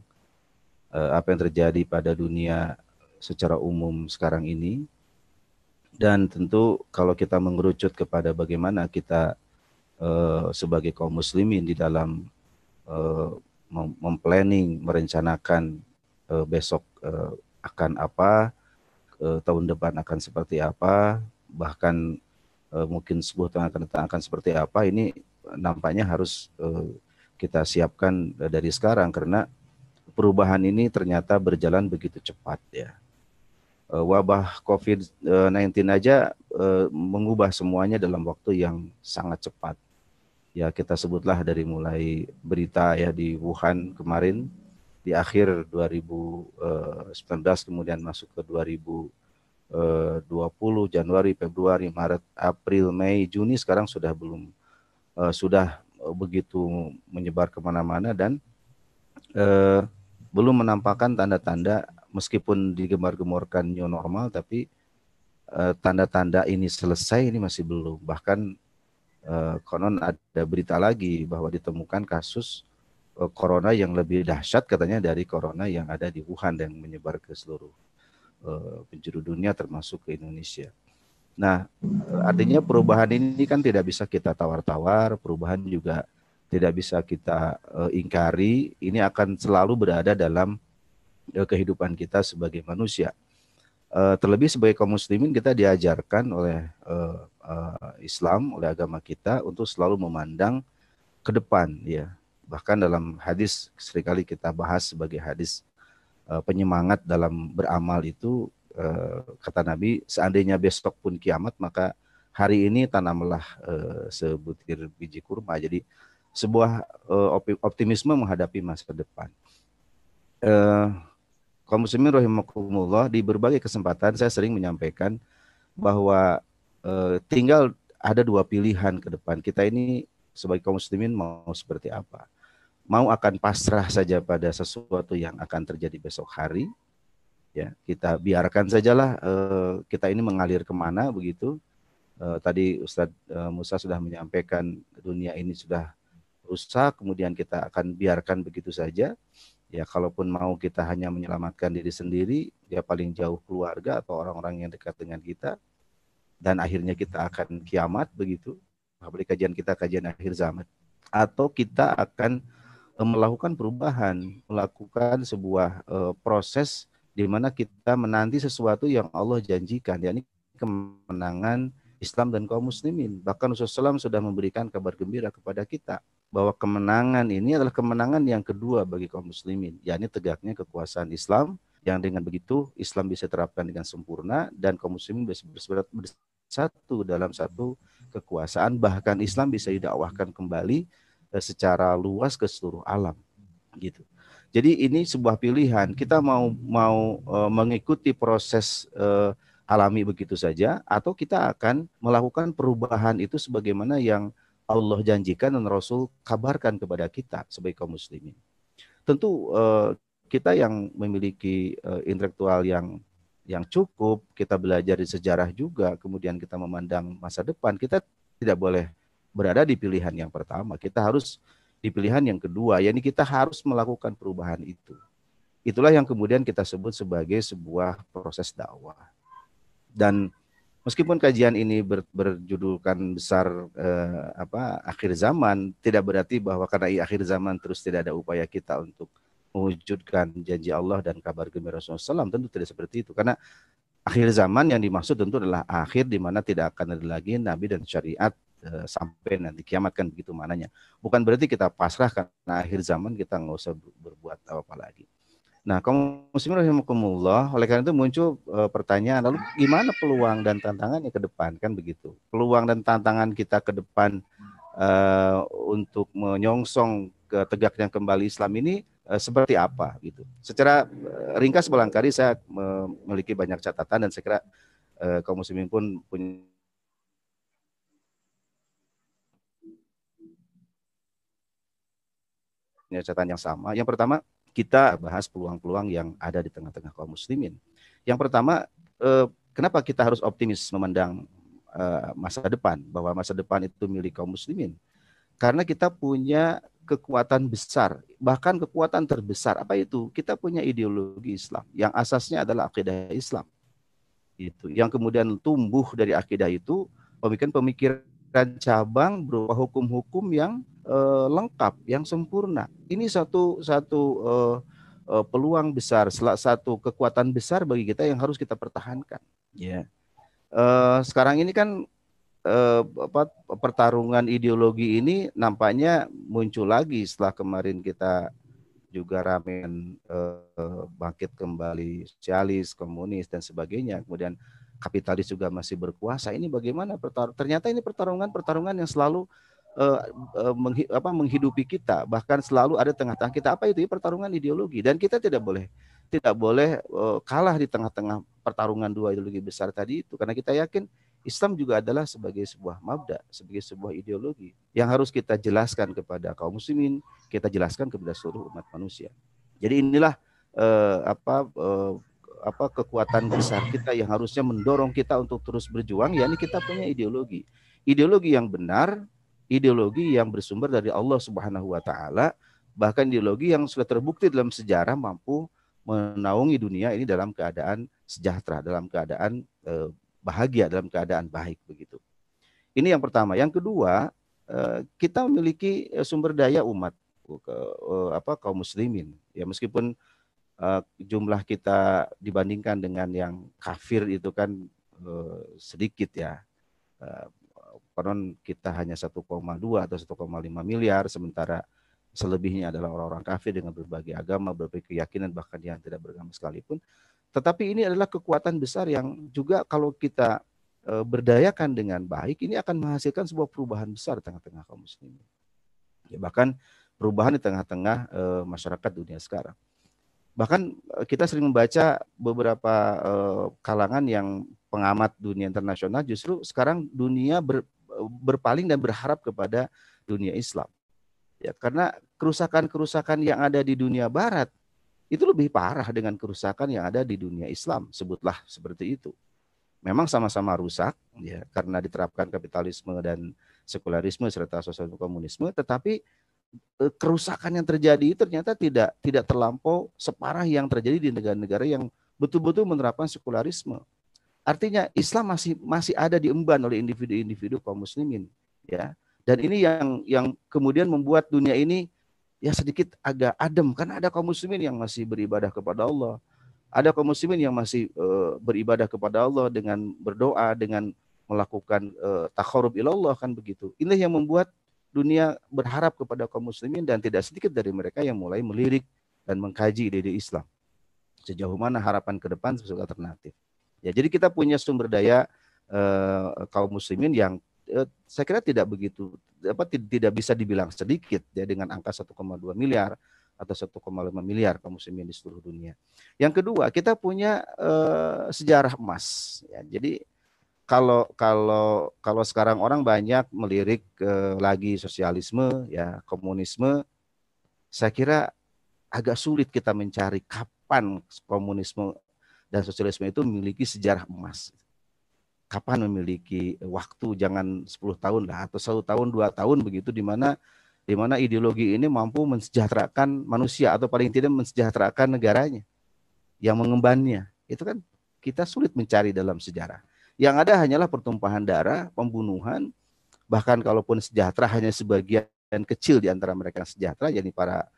apa yang terjadi pada dunia secara umum sekarang ini, dan tentu kalau kita mengerucut kepada bagaimana kita sebagai kaum muslimin di dalam memplanning, merencanakan besok akan apa, tahun depan akan seperti apa, bahkan mungkin 10 tahun akan datang akan seperti apa, ini nampaknya harus kita siapkan dari sekarang karena perubahan ini ternyata berjalan begitu cepat ya. Wabah COVID-19 aja mengubah semuanya dalam waktu yang sangat cepat. Ya kita sebutlah dari mulai berita ya di Wuhan kemarin di akhir 2019 kemudian masuk ke 2020 Januari, Februari, Maret, April, Mei, Juni sekarang sudah begitu menyebar kemana-mana dan belum menampakkan tanda-tanda meskipun digemar-gemorkan new normal, tapi tanda-tanda ini selesai ini masih belum. Bahkan konon ada berita lagi bahwa ditemukan kasus corona yang lebih dahsyat katanya dari corona yang ada di Wuhan dan menyebar ke seluruh penjuru dunia termasuk ke Indonesia. Nah, artinya perubahan ini kan tidak bisa kita tawar-tawar, perubahan juga tidak bisa kita ingkari, ini akan selalu berada dalam kehidupan kita sebagai manusia. Terlebih sebagai kaum muslimin kita diajarkan oleh Islam, oleh agama kita untuk selalu memandang ke depan, ya. Bahkan dalam hadis seringkali kita bahas sebagai hadis penyemangat dalam beramal itu, kata Nabi, seandainya besok pun kiamat maka hari ini tanamlah sebutir biji kurma. Jadi sebuah optimisme menghadapi masa depan. Kaum muslimin rahimakumullah, di berbagai kesempatan saya sering menyampaikan bahwa tinggal ada dua pilihan ke depan. Kita ini sebagai kaum muslimin mau seperti apa? Mau akan pasrah saja pada sesuatu yang akan terjadi besok hari, ya kita biarkan sajalah kita ini mengalir kemana begitu. Tadi Ustadz Musa sudah menyampaikan dunia ini sudah rusak, kemudian kita akan biarkan begitu saja. Ya, kalaupun mau kita hanya menyelamatkan diri sendiri, ya paling jauh keluarga atau orang-orang yang dekat dengan kita, dan akhirnya kita akan kiamat begitu. Apalagi kajian kita kajian akhir zaman. Atau kita akan melakukan perubahan, melakukan sebuah proses di mana kita menanti sesuatu yang Allah janjikan, yakni kemenangan Islam dan kaum muslimin. Bahkan Rasulullah SAW sudah memberikan kabar gembira kepada kita bahwa kemenangan ini adalah kemenangan yang kedua bagi kaum muslimin, yakni tegaknya kekuasaan Islam, yang dengan begitu Islam bisa terapkan dengan sempurna dan kaum muslimin bisa bersatu dalam satu kekuasaan, bahkan Islam bisa didakwahkan kembali secara luas ke seluruh alam gitu. Jadi ini sebuah pilihan, kita mau mengikuti proses alami begitu saja, atau kita akan melakukan perubahan itu sebagaimana yang Allah janjikan dan Rasul kabarkan kepada kita sebagai kaum muslimin. Tentu kita yang memiliki intelektual yang cukup, kita belajar di sejarah juga, kemudian kita memandang masa depan, kita tidak boleh berada di pilihan yang pertama. Kita harus di pilihan yang kedua, yakni kita harus melakukan perubahan itu. Itulah yang kemudian kita sebut sebagai sebuah proses dakwah. Dan meskipun kajian ini berjudulkan besar akhir zaman, tidak berarti bahwa karena akhir zaman terus tidak ada upaya kita untuk mewujudkan janji Allah dan kabar gembira Rasulullah SAW. Tentu tidak seperti itu, karena akhir zaman yang dimaksud tentu adalah akhir di mana tidak akan ada lagi nabi dan syariat sampai nanti kiamat, kan begitu mananya. Bukan berarti kita pasrah karena akhir zaman kita nggak usah berbuat apa-apa lagi. Nah, kaum muslimin rahimakumullah, oleh karena itu muncul pertanyaan, lalu gimana peluang dan tantangannya ke depan, kan begitu. Peluang dan tantangan kita ke depan untuk menyongsong ke tegaknya kembali Islam ini seperti apa gitu. Secara ringkas barangkali saya memiliki banyak catatan dan saya kira kaum muslimin pun punya catatan yang sama. Yang pertama, kita bahas peluang-peluang yang ada di tengah-tengah kaum muslimin. Yang pertama, kenapa kita harus optimis memandang masa depan, bahwa masa depan itu milik kaum muslimin? Karena kita punya kekuatan besar, bahkan kekuatan terbesar. Apa itu? Kita punya ideologi Islam yang asasnya adalah akidah Islam. Itu yang kemudian tumbuh dari akidah itu pemikiran cabang berupa hukum-hukum yang lengkap, yang sempurna. Ini satu peluang besar, satu kekuatan besar bagi kita yang harus kita pertahankan. Ya, sekarang ini kan pertarungan ideologi ini nampaknya muncul lagi setelah kemarin kita juga ramen bangkit kembali sosialis, komunis dan sebagainya. Kemudian kapitalis juga masih berkuasa. Ini bagaimana ternyata ini pertarungan yang selalu menghidupi kita, bahkan selalu ada tengah-tengah kita. Apa itu? Pertarungan ideologi, dan kita tidak boleh kalah di tengah-tengah pertarungan dua ideologi besar tadi itu, karena kita yakin Islam juga adalah sebagai sebuah mabda, sebagai sebuah ideologi yang harus kita jelaskan kepada kaum muslimin, kita jelaskan kepada seluruh umat manusia. Jadi inilah kekuatan besar kita yang harusnya mendorong kita untuk terus berjuang, yakni kita punya ideologi yang benar, ideologi yang bersumber dari Allah Subhanahu wa taala, bahkan ideologi yang sudah terbukti dalam sejarah mampu menaungi dunia ini dalam keadaan sejahtera, dalam keadaan bahagia, dalam keadaan baik begitu. Ini yang pertama. Yang kedua, kita memiliki sumber daya umat kaum muslimin. Ya meskipun jumlah kita dibandingkan dengan yang kafir itu kan sedikit ya. Konon kita hanya 1,2 atau 1,5 miliar, sementara selebihnya adalah orang-orang kafir dengan berbagai agama, berbagai keyakinan, bahkan yang tidak beragama sekalipun. Tetapi ini adalah kekuatan besar yang juga kalau kita berdayakan dengan baik, ini akan menghasilkan sebuah perubahan besar di tengah-tengah kaum muslimin. Ya, bahkan perubahan di tengah-tengah masyarakat dunia sekarang. Bahkan kita sering membaca beberapa kalangan yang pengamat dunia internasional, justru sekarang dunia berpaling dan berharap kepada dunia Islam. Ya, karena kerusakan-kerusakan yang ada di dunia barat itu lebih parah dengan kerusakan yang ada di dunia Islam, sebutlah seperti itu. Memang sama-sama rusak ya karena diterapkan kapitalisme dan sekularisme serta sosial komunisme, tetapi kerusakan yang terjadi ternyata tidak terlampau separah yang terjadi di negara-negara yang betul-betul menerapkan sekularisme. Artinya Islam masih ada diemban oleh individu-individu kaum muslimin ya. Dan ini yang kemudian membuat dunia ini ya sedikit agak adem, karena ada kaum muslimin yang masih beribadah kepada Allah. Ada kaum muslimin yang masih beribadah kepada Allah dengan berdoa, dengan melakukan taqarrub ilallah, kan begitu. Ini yang membuat dunia berharap kepada kaum muslimin, dan tidak sedikit dari mereka yang mulai melirik dan mengkaji ide-ide Islam. Sejauh mana harapan ke depan sebagai alternatif. Ya, jadi kita punya sumber daya kaum muslimin yang saya kira tidak bisa dibilang sedikit ya, dengan angka 1,2 miliar atau 1,5 miliar kaum muslimin di seluruh dunia. Yang kedua, kita punya sejarah emas ya. Jadi kalau sekarang orang banyak melirik lagi sosialisme ya, komunisme, saya kira agak sulit kita mencari kapan komunisme dan sosialisme itu memiliki sejarah emas. Kapan memiliki waktu, jangan 10 tahun lah, atau 1 tahun, 2 tahun begitu, di mana ideologi ini mampu mensejahterakan manusia, atau paling tidak mensejahterakan negaranya yang mengembannya. Itu kan kita sulit mencari dalam sejarah. Yang ada hanyalah pertumpahan darah, pembunuhan, bahkan kalaupun sejahtera hanya sebagian kecil di antara mereka yang sejahtera, yakni para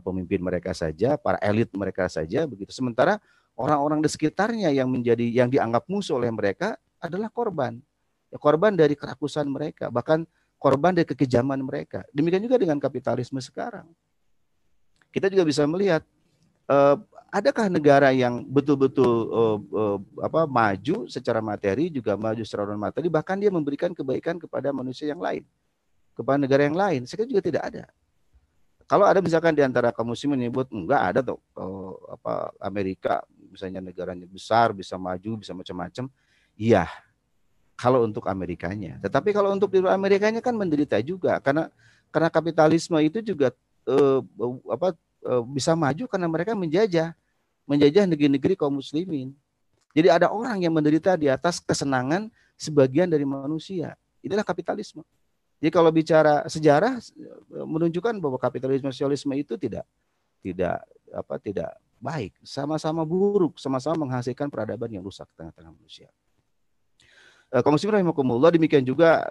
pemimpin mereka saja, para elit mereka saja begitu. Sementara orang-orang di sekitarnya yang dianggap musuh oleh mereka adalah korban. Ya, korban dari kerakusan mereka, bahkan korban dari kekejaman mereka. Demikian juga dengan kapitalisme sekarang. Kita juga bisa melihat adakah negara yang betul-betul maju secara materi, juga maju secara non materi, bahkan dia memberikan kebaikan kepada manusia yang lain, kepada negara yang lain. Saya juga tidak ada. Kalau ada misalkan di antara kaum muslimin menyebut enggak ada tuh Amerika misalnya negaranya besar, bisa maju, bisa macam-macam. Iya, kalau untuk Amerikanya. Tetapi kalau untuk di luar Amerikanya kan menderita juga, karena kapitalisme itu juga bisa maju karena mereka menjajah negeri-negeri kaum muslimin. Jadi ada orang yang menderita di atas kesenangan sebagian dari manusia. Inilah kapitalisme. Jadi kalau bicara sejarah menunjukkan bahwa kapitalisme sosialisme itu tidak baik, sama-sama buruk, sama-sama menghasilkan peradaban yang rusak di tengah-tengah manusia. Kaum muslimin rahimakumullah, demikian juga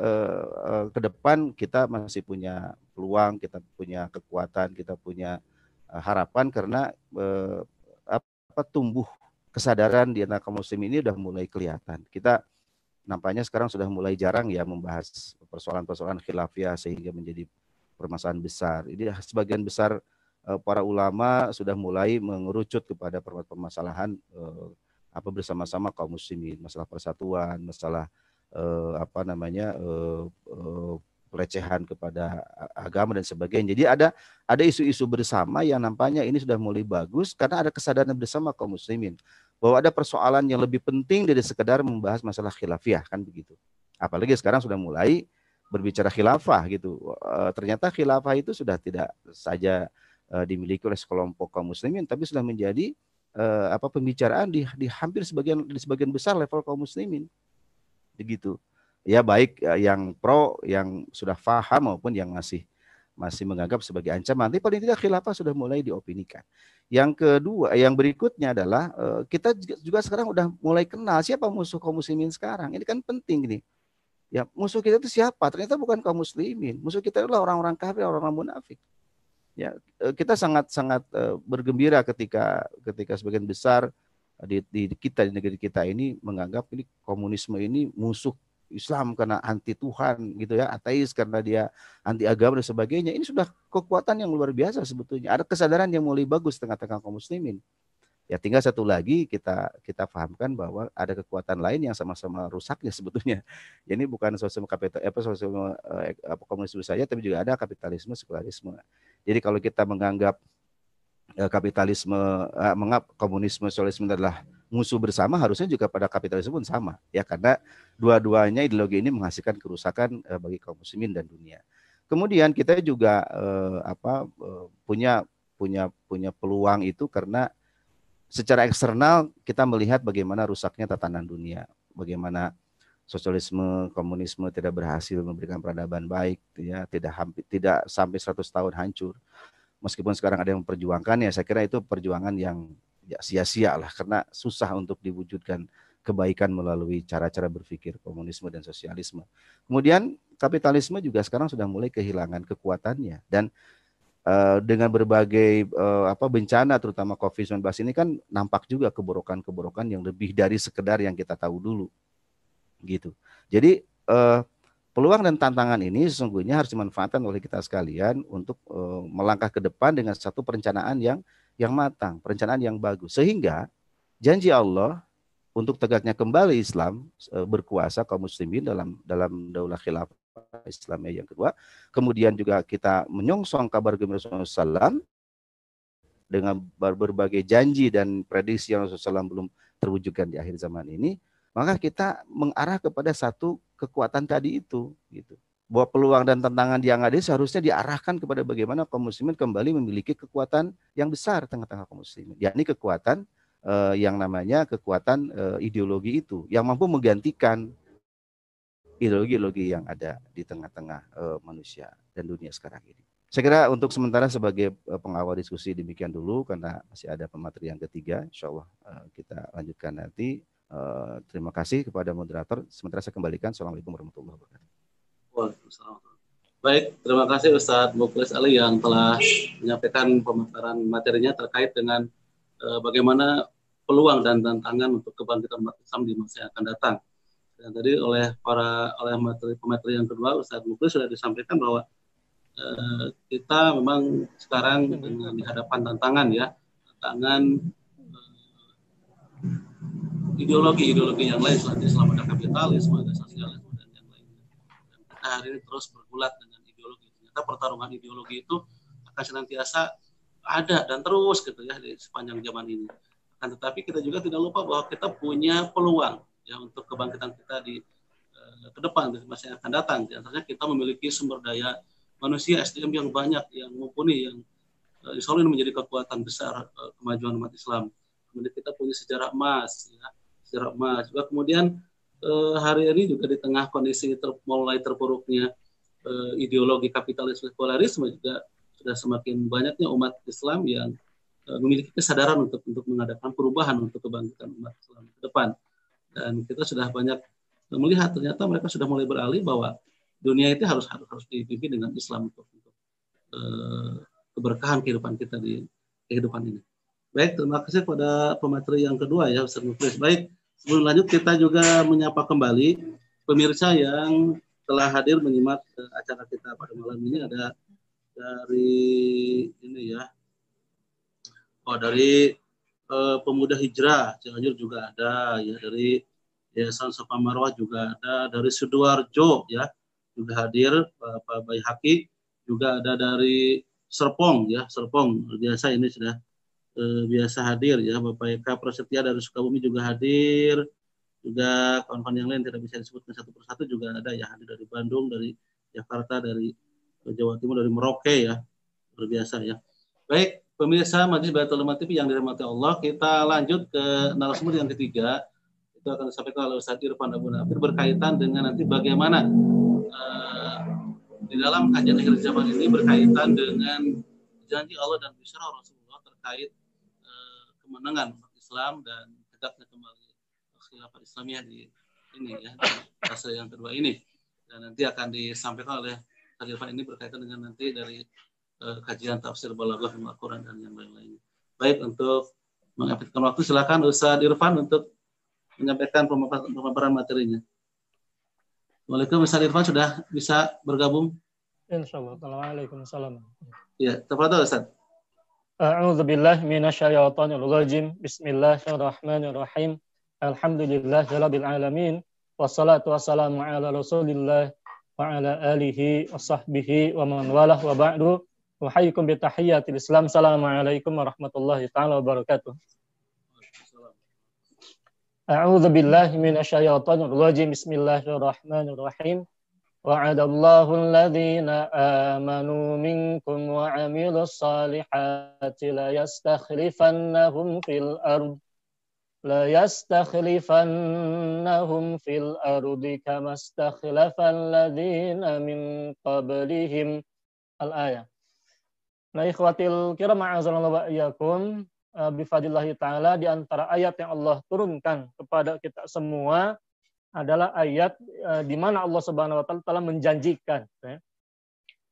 ke depan kita masih punya peluang, kita punya kekuatan, kita punya harapan, karena tumbuh kesadaran di antara kaum muslimin ini sudah mulai kelihatan. Kita nampaknya sekarang sudah mulai jarang ya membahas persoalan-persoalan khilafiyah sehingga menjadi permasalahan besar. Ini sebagian besar para ulama sudah mulai mengerucut kepada permasalahan bersama-sama kaum muslimin, masalah persatuan, masalah pelecehan kepada agama dan sebagainya. Jadi ada isu-isu bersama yang nampaknya ini sudah mulai bagus karena ada kesadaran bersama kaum muslimin bahwa ada persoalan yang lebih penting dari sekedar membahas masalah khilafiyah, kan begitu. Apalagi sekarang sudah mulai berbicara khilafah gitu. Ternyata khilafah itu sudah tidak saja dimiliki oleh sekelompok kaum muslimin, tapi sudah menjadi pembicaraan di hampir sebagian besar level kaum muslimin, begitu. Ya baik yang pro yang sudah paham maupun yang masih menganggap sebagai ancaman. Tapi paling tidak khilafah sudah mulai diopinikan. Yang kedua, yang berikutnya adalah kita juga sekarang udah mulai kenal siapa musuh kaum muslimin sekarang. Ini kan penting nih. Ya, musuh kita itu siapa? Ternyata bukan kaum muslimin. Musuh kita adalah orang-orang kafir, orang-orang munafik. Ya, kita sangat bergembira ketika sebagian besar di kita, di negeri kita ini menganggap ini komunisme ini musuh Islam karena anti Tuhan gitu ya, ateis karena dia anti agama dan sebagainya. Ini sudah kekuatan yang luar biasa sebetulnya. Ada kesadaran yang mulai bagus tengah-tengah kaum muslimin. Ya tinggal satu lagi kita pahamkan bahwa ada kekuatan lain yang sama-sama rusaknya sebetulnya. Ya, ini bukan sosialisme sosialisme komunisme saja, tapi juga ada kapitalisme, sekularisme. Jadi kalau kita menganggap kapitalisme, komunisme, sosialisme adalah musuh bersama, harusnya juga pada kapitalisme pun sama, ya karena dua-duanya ideologi ini menghasilkan kerusakan bagi kaum muslimin dan dunia. Kemudian kita juga punya peluang itu karena secara eksternal kita melihat bagaimana rusaknya tatanan dunia, bagaimana sosialisme, komunisme tidak berhasil memberikan peradaban baik, ya tidak sampai 100 tahun hancur. Meskipun sekarang ada yang memperjuangkannya, saya kira itu perjuangan yang ya sia-sia lah karena susah untuk diwujudkan kebaikan melalui cara-cara berpikir komunisme dan sosialisme. Kemudian kapitalisme juga sekarang sudah mulai kehilangan kekuatannya dan dengan berbagai bencana terutama COVID-19 ini kan nampak juga keborokan-keborokan yang lebih dari sekedar yang kita tahu dulu gitu. Jadi peluang dan tantangan ini sesungguhnya harus dimanfaatkan oleh kita sekalian untuk melangkah ke depan dengan satu perencanaan yang matang, perencanaan yang bagus sehingga janji Allah untuk tegaknya kembali Islam berkuasa kaum muslimin dalam daulah khilafah Islamiyah yang kedua. Kemudian juga kita menyongsong kabar gembira Rasulullah SAW dengan berbagai janji dan prediksi yang Rasulullah SAW belum terwujudkan di akhir zaman ini. Maka kita mengarah kepada satu kekuatan tadi itu, gitu. Bahwa peluang dan tantangan yang ada seharusnya diarahkan kepada bagaimana kaum muslimin kembali memiliki kekuatan yang besar tengah-tengah kaum muslimin, yakni kekuatan yang namanya kekuatan ideologi itu, yang mampu menggantikan ideologi-ideologi yang ada di tengah-tengah manusia dan dunia sekarang ini. Saya kira untuk sementara sebagai pengawal diskusi demikian dulu, karena masih ada pemateri yang ketiga, insya Allah kita lanjutkan nanti. Terima kasih kepada moderator. Sementara saya kembalikan. Assalamualaikum warahmatullahi wabarakatuh. Waalaikumsalam. Baik, terima kasih Ustadz Mukhlis Ali yang telah menyampaikan pemaparan materinya terkait dengan bagaimana peluang dan tantangan untuk kebangkitan umat Islam di masa yang akan datang. Dan tadi oleh pemateri yang kedua, Ustadz Mukhlis sudah disampaikan bahwa kita memang sekarang dengan di hadapan tantangan ya, tantangan ideologi yang lain selain Islam, ada kapitalisme, ada sosialisme dan yang lainnya. Dan kita hari ini terus bergulat dengan ideologi. Ternyata pertarungan ideologi itu akan senantiasa ada dan terus gitu ya di sepanjang zaman ini. Akan tetapi kita juga tidak lupa bahwa kita punya peluang ya untuk kebangkitan kita di ke depan di masa yang akan datang. Di antaranya kita memiliki sumber daya manusia SDM yang banyak, yang mumpuni, yang insya Allah ini menjadi kekuatan besar kemajuan umat Islam. Kemudian kita punya sejarah emas, ya, sejarah emas. Juga kemudian hari ini juga di tengah kondisi mulai terpuruknya ideologi kapitalisme sekularisme juga sudah semakin banyaknya umat Islam yang memiliki kesadaran untuk mengadakan perubahan untuk kebangkitan umat Islam ke depan. Dan kita sudah banyak melihat ternyata mereka sudah mulai beralih bahwa dunia itu harus dipimpin dengan Islam untuk keberkahan kehidupan kita di kehidupan ini. Baik, terima kasih pada pemateri yang kedua ya Ustaz Mukhlis. Baik, sebelum lanjut kita juga menyapa kembali pemirsa yang telah hadir menyimak acara kita pada malam ini. Ada dari ini ya, dari Pemuda Hijrah Cianjur juga ada ya, dari Yayasan Safa Marwah juga ada, dari Sidoarjo ya juga hadir Pak Baihaqi, juga ada dari Serpong ya, Serpong biasa ini sudah biasa hadir ya, Bapak Eka Prasetya dari Sukabumi juga hadir, juga kawan-kawan yang lain tidak bisa disebutkan satu persatu juga ada ya, hadir dari Bandung, dari Jakarta, dari Jawa Timur, dari Merauke ya, luar biasa ya. Baik, pemirsa Majelis Baitul Ulama TV yang dirahmati Allah, kita lanjut ke narasumber yang ketiga. itu akan disampaikan oleh Ustaz Irfan Abu Nafir berkaitan dengan nanti bagaimana di dalam kajian akhir zaman ini berkaitan dengan janji Allah dan bisyarah Rasulullah terkait kemenangan umat Islam dan tegaknya kembali khilafah Islamiyah di ini ya, fase yang kedua ini, dan nanti akan disampaikan oleh Ustaz Irfan ini berkaitan dengan nanti dari kajian tafsir balaghah Al-Quran dan yang lain-lainnya. Baik, untuk menghabiskan waktu silakan Ustaz Irfan untuk menyampaikan pemaparan materinya. Waalaikumsalam, Ustaz Irfan sudah bisa bergabung? Insyaallah. Waalaikumsalam. Ya, tafadhol Ustaz. A'udzu billahi minasyaitonir rajim. Bismillahirrahmanirrahim. Alhamdulillahirabbil alamin. Wassalatu wassalamu ala Rasulillah wa ala alihi wa sahbihi wa man walah wa ba'du. Uhayyikum bi tahiyyatil Islam. Assalamualaikum warahmatullahi taala wabarakatuh. A'udzu billahi minasyaitonir rajim. Bismillahirrahmanirrahim. Wa'adallahu alladhina amanu minkum wa 'amilus salihati la yastakhlifannahum fil ardi kama istakhlafal ladzina min qablihim. Al-ayah. Nah, ikhwatil kiram ma'azallahu wa iyyakum, bifadillahi ta'ala, di antara ayat yang Allah turunkan kepada kita semua adalah ayat di mana Allah Subhanahu wa taala telah menjanjikan.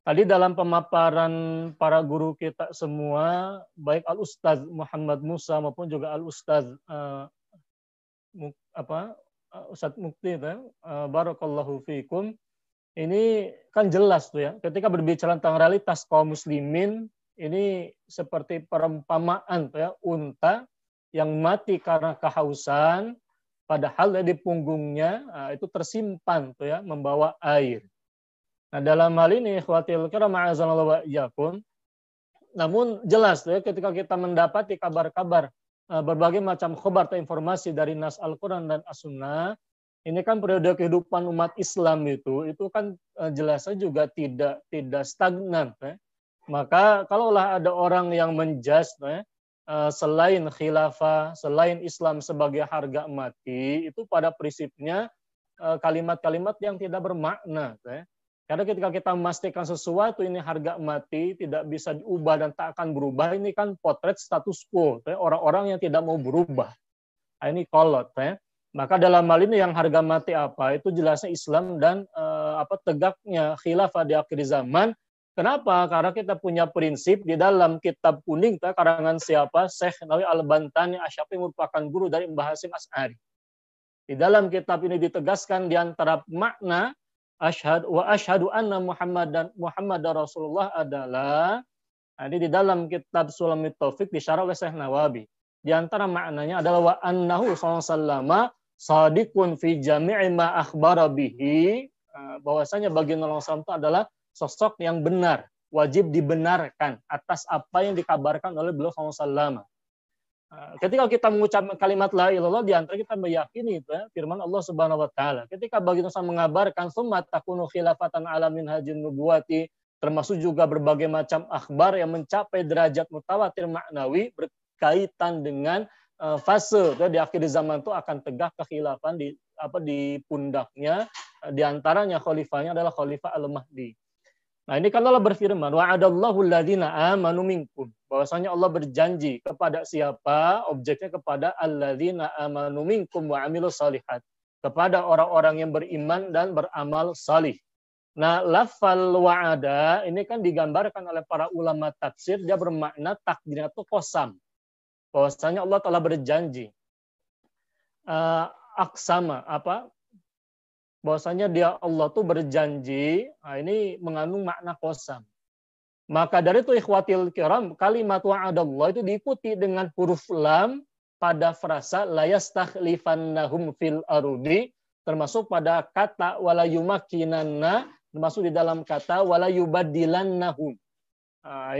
Tadi dalam pemaparan para guru kita semua, baik Al-Ustadz Muhammad Musa maupun juga Al-Ustadz Ustadz Mukti, barakallahu fikum. Ini kan jelas tuh ya, ketika berbicara tentang realitas kaum muslimin, ini seperti perumpamaan tuh ya, unta yang mati karena kehausan, padahal di punggungnya itu tersimpan tuh ya, membawa air. Nah, dalam hal ini ikhwatil kiram ma'azallahu wa iyyakum, namun jelas tuh ya, ketika kita mendapati kabar-kabar berbagai macam khabar atau informasi dari nas Al-Quran dan As-Sunnah, ini kan periode kehidupan umat Islam itu kan jelasnya juga tidak stagnan. Maka kalaulah ada orang yang menjudge selain khilafah, selain Islam sebagai harga mati, itu pada prinsipnya kalimat-kalimat yang tidak bermakna. Karena ketika kita memastikan sesuatu ini harga mati, tidak bisa diubah dan tak akan berubah, ini kan potret status quo, orang-orang yang tidak mau berubah. Nah, ini kolot. Maka dalam hal ini yang harga mati apa? Itu jelasnya Islam dan tegaknya khilafah di akhir zaman. Kenapa? Karena kita punya prinsip di dalam kitab kuning karangan siapa? Syekh Nawawi Al-Bantani Asy-Syafi'i, merupakan guru dari Mbah Hasyim Asy'ari. Di dalam kitab ini ditegaskan di antara makna asyhadu anna Muhammadar Rasulullah adalah, ini di dalam kitab Sulamit Taufik disyarah oleh Syekh Nawawi. Di antara maknanya adalah wa annahu sallallahu alaihi wasallam shadiqun fi jami'i ma akhbara bihi, bahwasanya baginda Nabi SAW itu adalah sosok yang benar, wajib dibenarkan atas apa yang dikabarkan oleh beliau SAW. Ketika kita mengucapkan kalimat la ilaha illallah, di antara kita meyakini itu firman Allah Subhanahu wa taala. Ketika baginda SAW mengabarkan summa takunu khilafatan ala minhajin nubuwati, termasuk juga berbagai macam akhbar yang mencapai derajat mutawatir maknawi berkaitan dengan fase di akhir zaman itu akan tegak kekhilafan di pundaknya, di antaranya khalifahnya adalah Khalifah Al-Mahdi. Nah, ini kan Allah berfirman, wa'adallahu alladzina amanu minkum, bahwasanya Allah berjanji kepada siapa? Objeknya kepada alladzina amanu minkum wa amilus shalihat, kepada orang-orang yang beriman dan beramal salih. Nah, lafal wa'ada ini kan digambarkan oleh para ulama tafsir, dia bermakna takdir atau qasam. Bahwasanya Allah telah berjanji. Aksama bahwasanya dia Allah tuh berjanji, ini mengandung makna qasam. Maka dari itu ikhwatil kiram, kalimat wa'adallah itu diikuti dengan huruf lam pada frasa la yastakhlifannahum fil ardi, termasuk pada kata wala yumakkinanna, termasuk di dalam kata wala yubaddilannahum.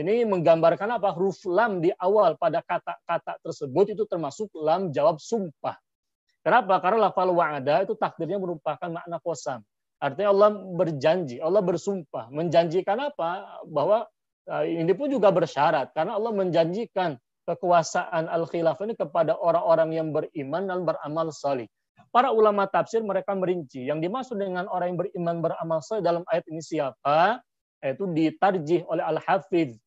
Ini menggambarkan apa? Huruf lam di awal pada kata-kata tersebut itu termasuk lam jawab sumpah. Kenapa? Karena lafal wa'ada itu takdirnya merupakan makna qasam. Artinya Allah berjanji, Allah bersumpah. Menjanjikan apa? Bahwa ini pun juga bersyarat. Karena Allah menjanjikan kekuasaan al-khilafah ini kepada orang-orang yang beriman dan beramal salih. para ulama tafsir mereka merinci. Yang dimaksud dengan orang yang beriman beramal saleh dalam ayat ini siapa? Yaitu ditarjih oleh Al-Hafiz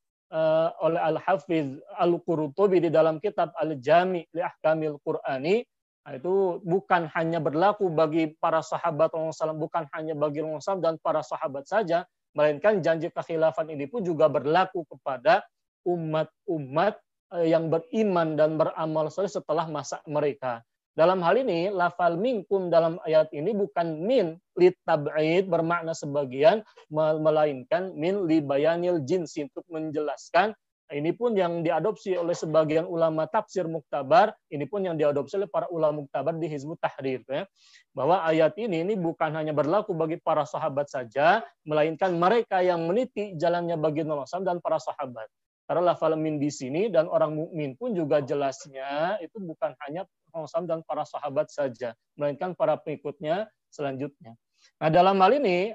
Al-Qurtubi di dalam kitab Al-Jami' li Ahkamil Qur'ani. Itu bukan hanya berlaku bagi para sahabat Rasulullah SAW, bukan hanya bagi Rasulullah SAW dan para sahabat saja, melainkan janji kekhilafan ini pun juga berlaku kepada umat-umat yang beriman dan beramal saleh setelah masa mereka. Dalam hal ini, lafal minkum dalam ayat ini bukan min li tab'id bermakna sebagian, melainkan min li bayanil jinsi untuk menjelaskan. Ini pun yang diadopsi oleh sebagian ulama tafsir muktabar, ini pun yang diadopsi oleh para ulama muktabar di Hizbut Tahrir. Ya. Bahwa ayat ini bukan hanya berlaku bagi para sahabat saja, melainkan mereka yang meniti jalannya bagi Nabi dan para sahabat. Karena lafal min di sini dan orang mukmin pun juga jelasnya itu bukan hanya Rasul dan para sahabat saja, melainkan para pengikutnya selanjutnya. Nah, dalam hal ini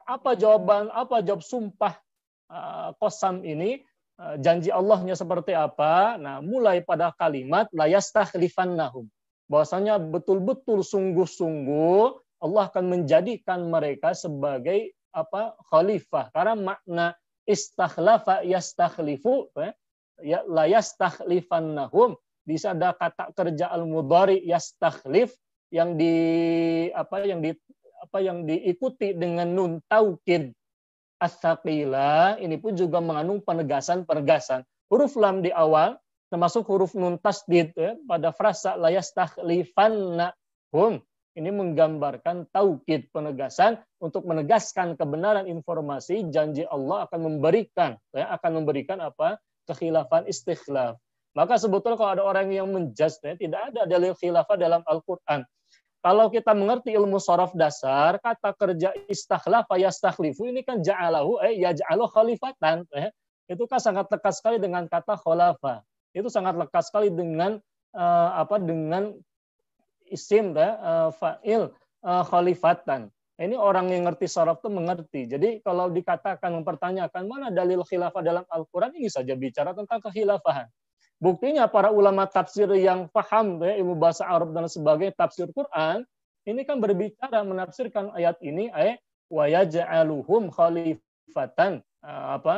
apa jawab sumpah qasam ini? Janji Allahnya seperti apa? Nah, mulai pada kalimat la yastakhlifannahum. Bahwasanya betul-betul sungguh-sungguh Allah akan menjadikan mereka sebagai khalifah. Karena makna istakhlafa yastakhlifu ya la yastakhlifannahum. Bisa ada kata kerja al-mudhari yastakhlif yang diikuti dengan nun taukid as-saqila, ini pun juga mengandung penegasan. Huruf lam di awal termasuk huruf nun tasdid ya, pada frasa la yastakhlifannahum. Ini menggambarkan taukid, penegasan untuk menegaskan kebenaran informasi janji Allah akan memberikan kekhilafan istikhlaf. Maka sebetulnya kalau ada orang yang menjudge tidak ada dalil khilafah dalam Al-Qur'an. Kalau kita mengerti ilmu sharaf dasar, kata kerja istakhlafa yastakhlifu ini kan ja'alahu yaj'alu khalifatan. Itu kan sangat lekat sekali dengan kata khalafa. Itu sangat lekat sekali dengan dengan isim fa'il khalifatan. Ini orang yang ngerti sharaf itu mengerti. Jadi kalau dikatakan mempertanyakan mana dalil khilafah dalam Al-Qur'an, ini saja bicara tentang kekhilafahan. Buktinya para ulama tafsir yang paham ilmu bahasa Arab dan sebagainya tafsir Quran ini kan berbicara menafsirkan ayat ini wa yaj'aluhum khalifatan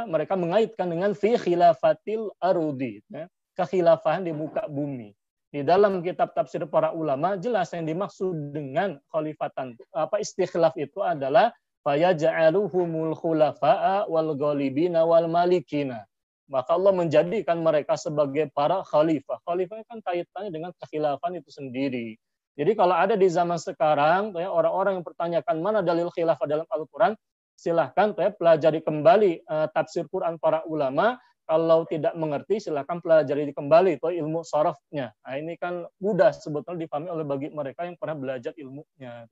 mereka mengaitkan dengan fi khilafatil arudi kekhilafahan di muka bumi. Di dalam kitab tafsir para ulama jelas yang dimaksud dengan khalifatan istikhlaf itu adalah fa yaj'aluhumul khulafa'a wal ghalibina wal malikina. Maka Allah menjadikan mereka sebagai para khalifah. Khalifah kan kaitannya dengan kekhilafan itu sendiri. Jadi kalau ada di zaman sekarang, orang-orang yang pertanyakan mana dalil khilafah dalam Al-Quran, silahkan pelajari kembali tafsir Quran para ulama. Kalau tidak mengerti, silahkan pelajari kembali ilmu sharafnya. Nah, ini kan mudah sebetulnya dipahami oleh bagi mereka yang pernah belajar ilmunya.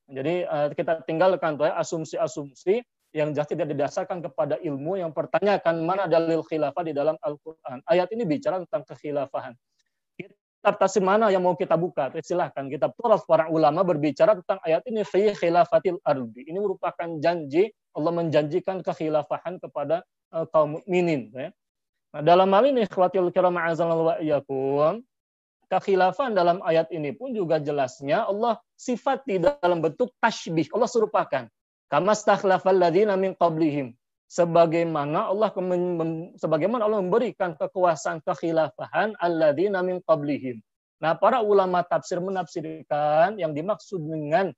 Jadi kita tinggalkan asumsi-asumsi yang jelas tidak didasarkan kepada ilmu, yang pertanyakan mana dalil khilafah di dalam Al-Quran. Ayat ini bicara tentang kekhilafahan. Kitab tafsir mana yang mau kita buka? Silahkan. Kitab Turaf para ulama berbicara tentang ayat ini fi khilafatil ardi. Ini merupakan janji Allah menjanjikan kekhilafahan kepada kaum mukminin. Nah, dalam hal ini ikhwatul kiram a'azallahu wa iyyakum, kekhilafan dalam ayat ini pun juga jelasnya Allah sifati dalam bentuk tasybih. Allah serupakan. Kama stakhlafal ladzina min qablihim. Sebagaimana Allah memberikan kekuasaan kekhilafahan alladzina min qablihim. Nah, para ulama tafsir menafsirkan yang dimaksud dengan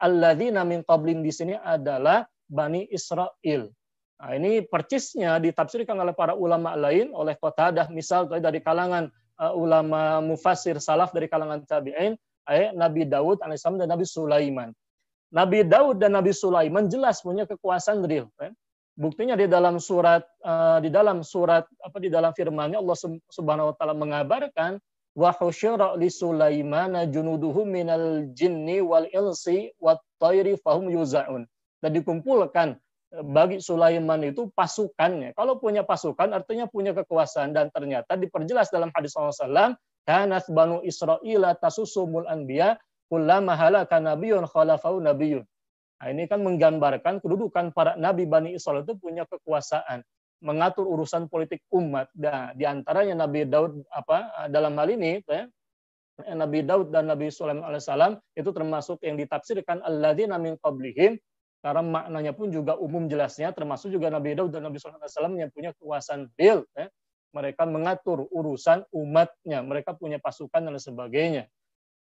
alladzina min qablihim di sini adalah Bani Israel. Nah, ini percisnya ditafsirkan oleh para ulama lain, oleh Qatadah misal dari kalangan ulama mufassir salaf dari kalangan tabi'in, Nabi Daud alaihissalam dan Nabi Sulaiman. Nabi Daud dan Nabi Sulaiman jelas punya kekuasaan real. Buktinya di dalam firman-Nya Allah Subhanahu wa taala mengabarkan wa husyira li Sulaimana junuduhum minal jinni wal insi wat thairi fahum yuzaun. Dan dikumpulkan bagi Sulaiman itu pasukannya. Kalau punya pasukan artinya punya kekuasaan, dan ternyata diperjelas dalam hadis Rasulullah, kanat banu Israila tasusumul anbiya kullama halaka nabiyyun khalafau nabiyyun. Nah, ini kan menggambarkan kedudukan para nabi Bani Israel itu punya kekuasaan mengatur urusan politik umat. Nah, di antaranya Nabi Daud dalam hal ini Nabi Daud dan Nabi Sulaiman alaihissalam itu termasuk yang ditafsirkan alladzina min qablihim, karena maknanya pun juga umum jelasnya, termasuk juga Nabi Daud dan Nabi Sulaiman alaihissalam yang punya kekuasaan bil, mereka mengatur urusan umatnya, mereka punya pasukan dan sebagainya.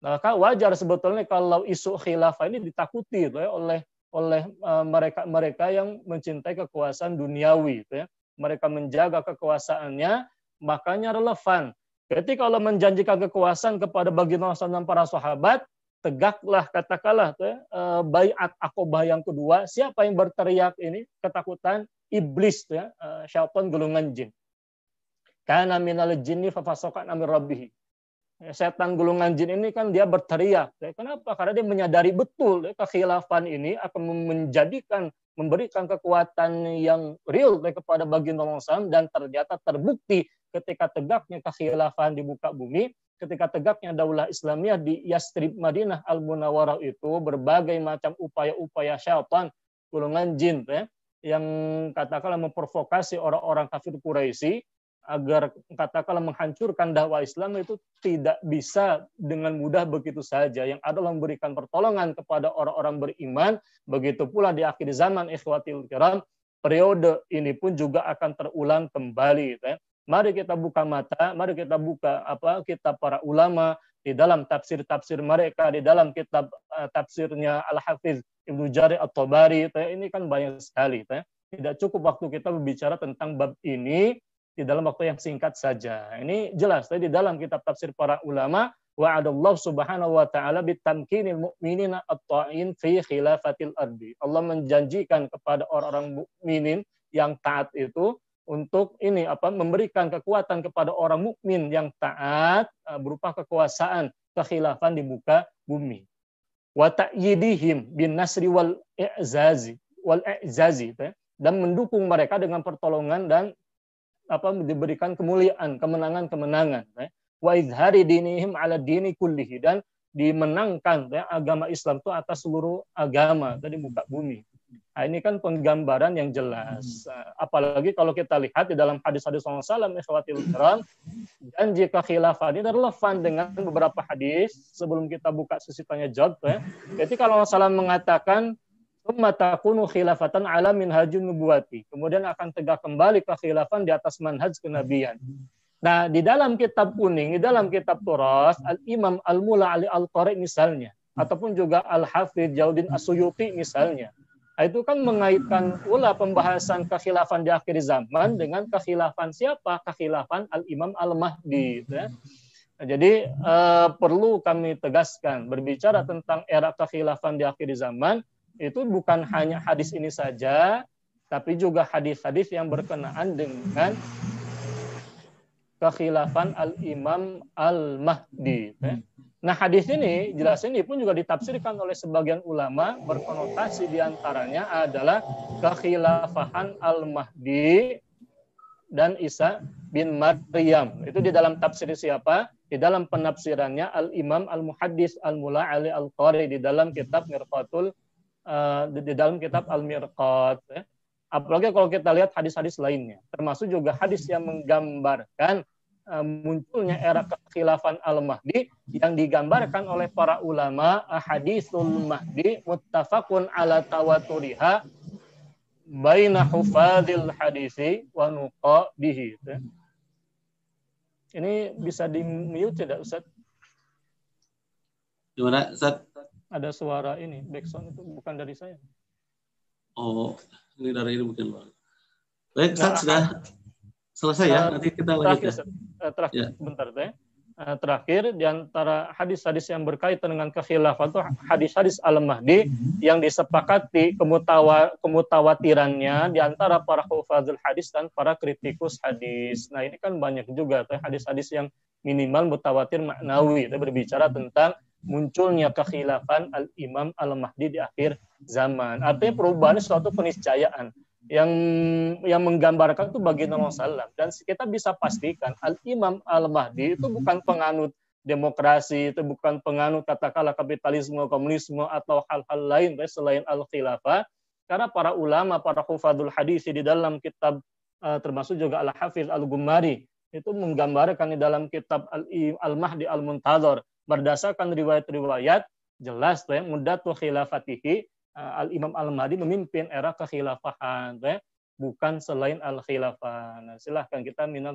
Maka wajar sebetulnya kalau isu khilafah ini ditakuti oleh mereka yang mencintai kekuasaan duniawi, mereka menjaga kekuasaannya, makanya relevan. Ketika Allah menjanjikan kekuasaan kepada baginda Rasulullah dan para sahabat, tegaklah katakanlah baiat Aqobah yang kedua. Siapa yang berteriak ini ketakutan? Iblis, syaitan golongan jin. Kana minal jinni fafasaqa an rabbih. Setan golongan jin ini kan dia berteriak. Kenapa? Karena dia menyadari betul kekhilafan ini akan memberikan kekuatan yang real kepada baginda Rasulullah, dan ternyata terbukti ketika tegaknya kekhilafan di muka bumi, ketika tegaknya daulah Islamiyah di Yastrib Madinah Al-Munawwarah itu, berbagai macam upaya-upaya syaitan golongan jin yang katakanlah memprovokasi orang-orang kafir Quraisy agar katakanlah menghancurkan dakwah Islam itu tidak bisa dengan mudah begitu saja. Yang adalah memberikan pertolongan kepada orang-orang beriman. Begitu pula di akhir zaman, ikhwatil kiram, periode ini pun juga akan terulang kembali. Mari kita buka mata, mari kita buka kitab para ulama di dalam tafsir-tafsir mereka, di dalam kitab tafsirnya Al-Hafiz Ibnu Jarir At-Tabari. Ini kan banyak sekali. Tidak cukup waktu kita berbicara tentang bab ini di dalam waktu yang singkat saja. Ini jelas di dalam kitab tafsir para ulama, wa'adallahu subhanahu wa ta'ala bitamkinil mu'minina at-ta'in fi khilafatil ardi. Allah menjanjikan kepada orang-orang mukminin yang taat itu untuk ini memberikan kekuatan kepada orang mukmin yang taat berupa kekuasaan kekhilafan di muka bumi. Wa ta'yidihim bin nasri wal i'zazi dan mendukung mereka dengan pertolongan dan diberikan kemuliaan, kemenangan-kemenangan. Wa izhari dinihim ala dini kullihi, dan dimenangkan agama Islam itu atas seluruh agama dari muka bumi. Nah, ini kan penggambaran yang jelas. Apalagi kalau kita lihat di dalam hadis-hadis Rasulullah SAW, janji kekhilafah ini relevan dengan beberapa hadis. Sebelum kita buka sesi tanya jawab, ketika Rasulullah mengatakan tsumma takunu khilafatan ala minhajun nubuwati, kemudian akan tegak kembali kekhilafan di atas manhaj kenabian. Nah, di dalam kitab kuning, di dalam kitab Turas, Al-Imam Al-Mula Ali Al-Qari misalnya, ataupun juga Al-Hafidz Jauddin As-Suyuti misalnya, itu kan mengaitkan pula pembahasan kekhilafan di akhir zaman dengan kekhilafan siapa? Kekhilafan Al-Imam Al-Mahdi. Nah, jadi perlu kami tegaskan, berbicara tentang era kekhilafan di akhir zaman, itu bukan hanya hadis ini saja, tapi juga hadis-hadis yang berkenaan dengan kekhilafan Al-Imam Al-Mahdi. Nah, hadis ini, jelas ini pun juga ditafsirkan oleh sebagian ulama, berkonotasi diantaranya adalah kekhilafahan Al-Mahdi dan Isa bin Maryam. Itu di dalam tafsir siapa? Di dalam penafsirannya Al-Imam Al-Muhaddis Al-Mula Ali Al-Qari di dalam kitab Mirqatul di dalam kitab Al-Mirqat. Apalagi kalau kita lihat hadis-hadis lainnya, termasuk juga hadis yang menggambarkan munculnya era kekhilafan Al-Mahdi yang digambarkan oleh para ulama, hadisul Mahdi muttafaqun ala tawaturiha baina hufadzil hadisi wa nuqadihi. Ini bisa di-mute tidak, Ustaz? Gimana, Ustaz? Ada suara ini, backsound itu bukan dari saya. Oh, ini dari ini mungkin. Baik, Ustaz, sudah selesai ya? Nanti kita lanjutkan. Terakhir, bentar deh. Terakhir, di antara hadis-hadis yang berkaitan dengan kekhilafan itu hadis-hadis Al-Mahdi yang disepakati kemutawatirannya di antara para hufadzul hadis dan para kritikus hadis. Nah, ini kan banyak juga hadis-hadis yang minimal mutawatir maknawi, berbicara tentang munculnya kekhilafan Al-Imam Al-Mahdi di akhir zaman. Artinya perubahan suatu keniscayaan yang menggambarkan itu baginda Rasulullah. Dan kita bisa pastikan Al-Imam Al-Mahdi itu bukan penganut demokrasi, itu bukan penganut katakanlah kapitalisme, komunisme atau hal-hal lain selain Al-Khilafah. Karena para ulama, para hufadzul hadis di dalam kitab termasuk juga Al-Hafiz Al-Ghumari itu menggambarkan di dalam kitab Al-Mahdi Al-Muntadhar, Berdasarkan riwayat-riwayat jelas tuh ya, muddatu khilafatihi, Al-Imam Al-Mahdi memimpin era kekhilafahan tuh ya, bukan selain al-khilafah. Nah, silahkan kita min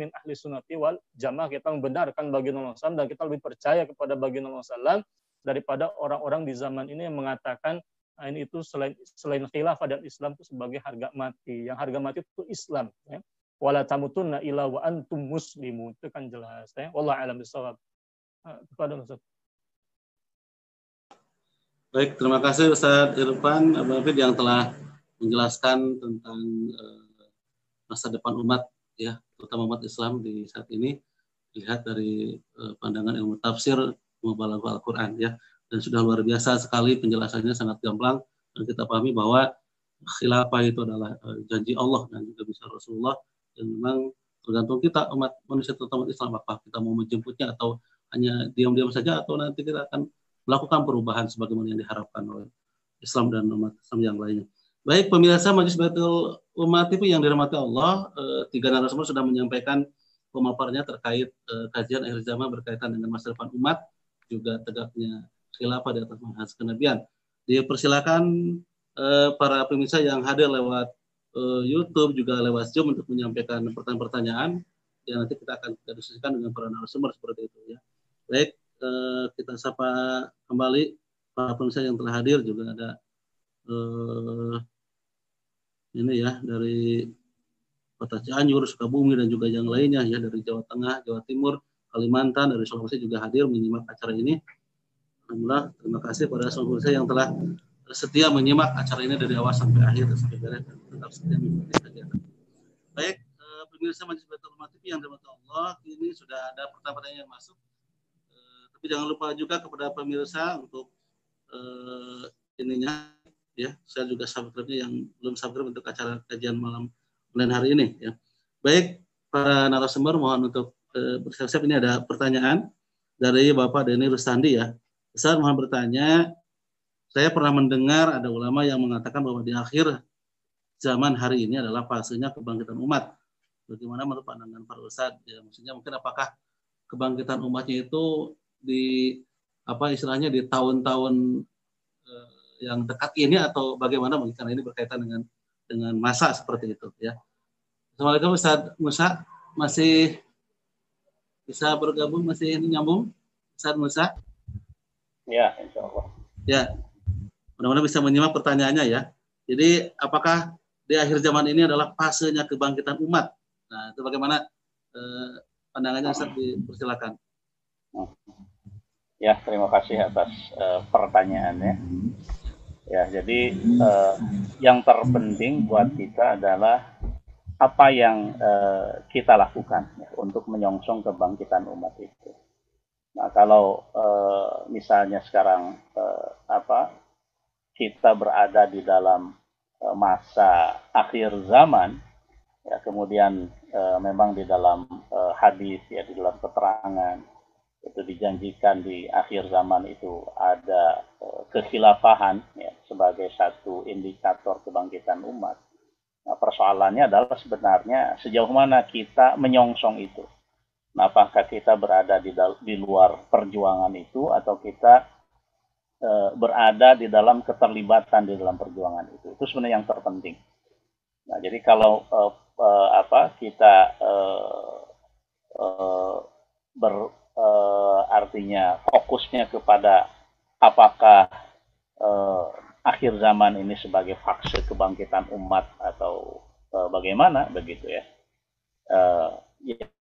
ahli sunnati wal jamaah, kita membenarkan baginda SAW dan kita lebih percaya kepada baginda SAW daripada orang-orang di zaman ini yang mengatakan ini itu selain khilafah dan Islam itu sebagai harga mati. Yang harga mati itu Islam ya. Wala tamutunna illa wa antum muslimun, itu kan jelas ya. Wallahu a'lam bishawab. Kepada Ustaz. Baik, terima kasih Ustaz Irfan Abdul Hafid yang telah menjelaskan tentang masa depan umat ya, terutama umat Islam di saat ini dilihat dari pandangan ilmu tafsir mubalaghah Al-Qur'an ya, dan sudah luar biasa sekali penjelasannya, sangat gamblang dan kita pahami bahwa khilafah itu adalah janji Allah dan juga bisa Rasulullah, yang memang tergantung kita umat manusia terutama umat Islam, apakah kita mau menjemputnya atau hanya diam-diam saja atau nanti kita akan melakukan perubahan sebagaimana yang diharapkan oleh Islam dan umat Islam yang lainnya. Baik pemirsa Majelis Baitul Ummah TV yang dirahmati Allah, tiga narasumber sudah menyampaikan pemaparannya terkait kajian akhir zaman berkaitan dengan masa depan umat, juga tegaknya khilafah di atas manhaj kenabian. Dipersilakan para pemirsa yang hadir lewat YouTube juga lewat Zoom untuk menyampaikan pertanyaan-pertanyaan yang nanti kita akan diskusikan dengan para narasumber seperti itu ya. Baik, kita sapa kembali para pemirsa yang telah hadir, juga ada ini ya dari Kota Cianjur, Sukabumi dan juga yang lainnya ya, dari Jawa Tengah, Jawa Timur, Kalimantan, dari Sulawesi juga hadir menyimak acara ini. Alhamdulillah, terima kasih pada semua pemirsa yang telah setia menyimak acara ini dari awal sampai akhir sampai beres, tetap setia mengikuti kegiatan. Baik, pemirsa Majelis Baitul Ummah TV yang dirahmati Allah, ini sudah ada pertanyaan yang masuk. Tapi jangan lupa juga kepada pemirsa untuk ininya ya, saya juga subscribe-nya yang belum subscribe untuk acara kajian malam online hari ini ya. Baik, para narasumber mohon untuk bersiap-siap. Ini ada pertanyaan dari Bapak Denny Rustandi ya. Saya mohon bertanya, saya pernah mendengar ada ulama yang mengatakan bahwa di akhir zaman hari ini adalah fasenya kebangkitan umat. Bagaimana menurut pandangan para ustadz? Ya, maksudnya mungkin apakah kebangkitan umatnya itu di apa istilahnya di tahun-tahun yang dekat ini atau bagaimana, karena ini berkaitan dengan masa seperti itu ya. Assalamualaikum Ustaz Musa, masih bisa bergabung, masih nyambung Ustaz Musa? Ya, insya Allah. Ya, mudah-mudahan bisa menyimak pertanyaannya ya. Jadi apakah di akhir zaman ini adalah fasenya kebangkitan umat? Nah, itu bagaimana pandangannya Ustaz, dipersilakan. Ya, terima kasih atas pertanyaannya. Ya, jadi yang terpenting buat kita adalah apa yang kita lakukan ya, untuk menyongsong kebangkitan umat itu. Nah, kalau misalnya sekarang kita berada di dalam masa akhir zaman, ya, kemudian memang di dalam hadis ya, di dalam keterangan itu dijanjikan di akhir zaman itu ada kekhilafahan ya, sebagai satu indikator kebangkitan umat. Nah, persoalannya adalah sebenarnya sejauh mana kita menyongsong itu. Nah, apakah kita berada di luar perjuangan itu atau kita berada di dalam keterlibatan di dalam perjuangan itu. Itu sebenarnya yang terpenting. Nah, jadi kalau kita artinya fokusnya kepada apakah akhir zaman ini sebagai fase kebangkitan umat atau bagaimana begitu ya.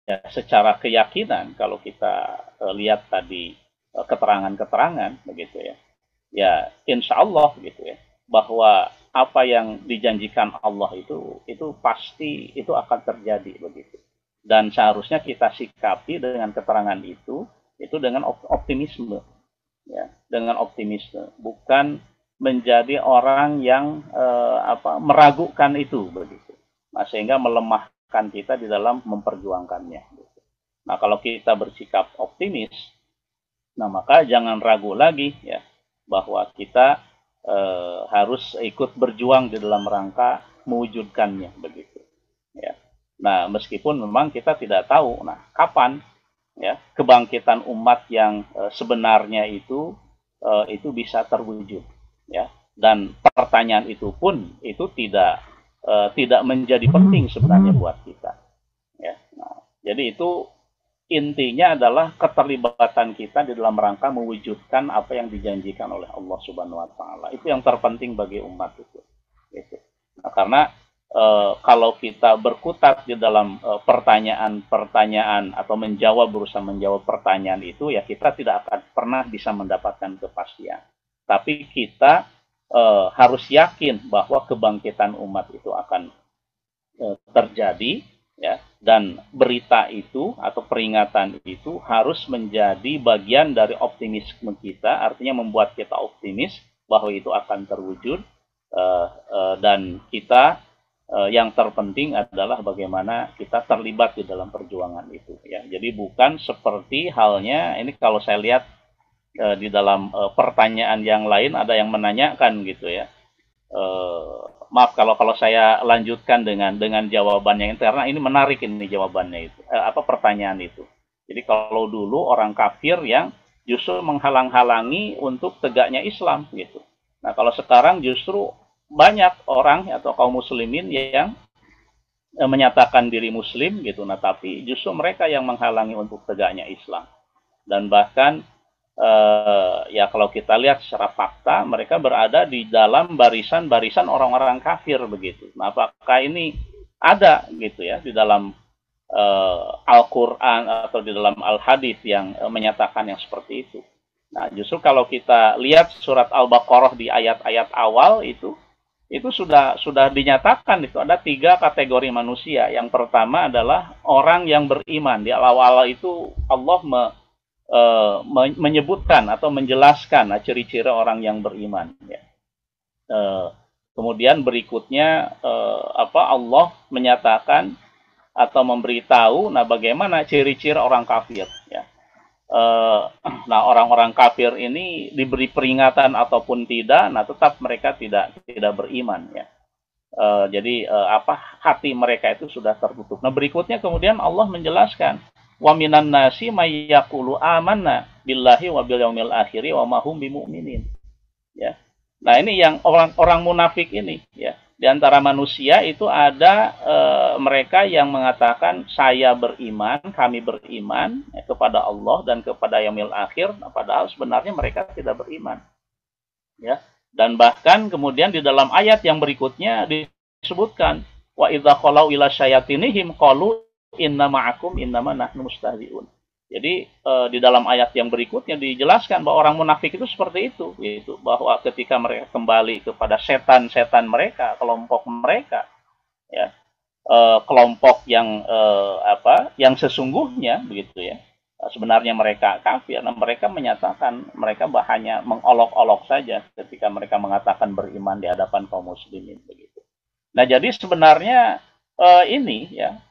Ya, secara keyakinan kalau kita lihat tadi keterangan-keterangan begitu ya. Ya, insya Allah gitu ya, bahwa apa yang dijanjikan Allah itu pasti itu akan terjadi begitu. Dan seharusnya kita sikapi dengan keterangan itu dengan optimisme, ya, dengan optimisme, bukan menjadi orang yang meragukan itu begitu. Nah, sehingga melemahkan kita di dalam memperjuangkannya. Gitu. Nah, kalau kita bersikap optimis, nah maka jangan ragu lagi ya bahwa kita harus ikut berjuang di dalam rangka mewujudkannya begitu. Ya. Nah, meskipun memang kita tidak tahu, nah kapan ya, kebangkitan umat yang sebenarnya itu bisa terwujud, ya. Dan pertanyaan itu pun itu tidak menjadi penting sebenarnya buat kita, ya. Nah, jadi itu intinya adalah keterlibatan kita di dalam rangka mewujudkan apa yang dijanjikan oleh Allah Subhanahu wa taala. Itu yang terpenting bagi umat itu. Gitu. Nah, karena kalau kita berkutat di dalam pertanyaan-pertanyaan atau berusaha menjawab pertanyaan itu, ya kita tidak akan pernah bisa mendapatkan kepastian. Tapi kita harus yakin bahwa kebangkitan umat itu akan terjadi, ya, dan berita itu atau peringatan itu harus menjadi bagian dari optimisme kita, artinya membuat kita optimis bahwa itu akan terwujud, dan kita yang terpenting adalah bagaimana kita terlibat di dalam perjuangan itu, ya. Jadi bukan seperti halnya ini kalau saya lihat di dalam pertanyaan yang lain ada yang menanyakan gitu, ya. Maaf kalau saya lanjutkan dengan jawabannya, karena ini menarik ini jawabannya itu, pertanyaan itu. Jadi kalau dulu orang kafir yang justru menghalang-halangi untuk tegaknya Islam gitu. Nah, kalau sekarang justru banyak orang atau kaum muslimin yang menyatakan diri muslim gitu, nah tapi justru mereka yang menghalangi untuk tegaknya Islam. Dan bahkan ya kalau kita lihat secara fakta, mereka berada di dalam barisan-barisan orang-orang kafir begitu. Nah, apakah ini ada gitu ya di dalam Al-Quran atau di dalam Al-Hadis yang menyatakan yang seperti itu? Nah, justru kalau kita lihat surat Al-Baqarah di ayat-ayat awal itu sudah dinyatakan itu ada 3 kategori manusia. Yang pertama adalah orang yang beriman. Di awal-awal itu Allah menyebutkan atau menjelaskan ciri-ciri orang yang beriman, ya. Kemudian berikutnya Allah menyatakan atau memberitahu bagaimana ciri-ciri orang kafir, ya. Nah, orang-orang kafir ini diberi peringatan ataupun tidak, tetap mereka tidak beriman, ya. Jadi hati mereka itu sudah tertutup. Nah, berikutnya kemudian Allah menjelaskan, wa minan nasi may yaqulu amanna billahi wa bil yaumil akhir wa ma hum bimumin, ya. Nah, ini yang orang munafik ini, ya. Di antara manusia itu ada mereka yang mengatakan saya beriman, kami beriman kepada Allah dan kepada yaumil akhir, padahal sebenarnya mereka tidak beriman, ya. Dan bahkan kemudian di dalam ayat yang berikutnya disebutkan wa idza qalau ila syayatinihim qalu inna ma'akum innama nahnu mustahzi'un. Jadi di dalam ayat yang berikutnya dijelaskan bahwa orang munafik itu seperti itu, yaitu bahwa ketika mereka kembali kepada setan-setan mereka, kelompok mereka, ya, kelompok yang yang sesungguhnya begitu, ya. Sebenarnya mereka kafir. Nah, mereka menyatakan mereka hanya mengolok-olok saja ketika mereka mengatakan beriman di hadapan kaum muslimin begitu. Nah, jadi sebenarnya ini, ya,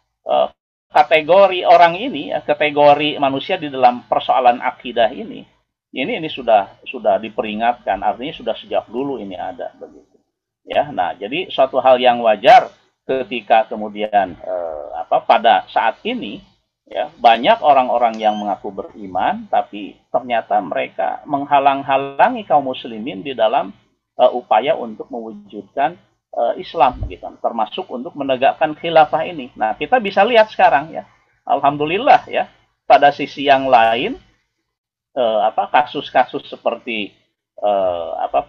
kategori orang ini, ya, kategori manusia di dalam persoalan akidah ini sudah diperingatkan, artinya sudah sejak dulu ini ada begitu, ya. Nah, jadi suatu hal yang wajar ketika kemudian pada saat ini, ya, banyak orang-orang yang mengaku beriman tapi ternyata mereka menghalang-halangi kaum muslimin di dalam upaya untuk mewujudkan Islam gitu, termasuk untuk menegakkan khilafah ini. Nah, kita bisa lihat sekarang, ya, alhamdulillah, ya, pada sisi yang lain kasus-kasus seperti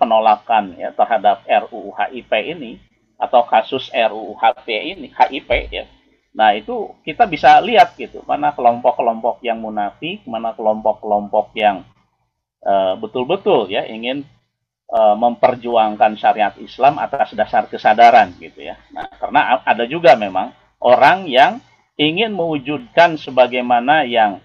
penolakan, ya, terhadap RUU HIP ini atau kasus RUU HIP, ya. Nah, itu kita bisa lihat gitu, mana kelompok-kelompok yang munafik, mana kelompok-kelompok yang betul-betul, ya, ingin memperjuangkan syariat Islam atas dasar kesadaran gitu, ya. Nah, karena ada juga memang orang yang ingin mewujudkan sebagaimana yang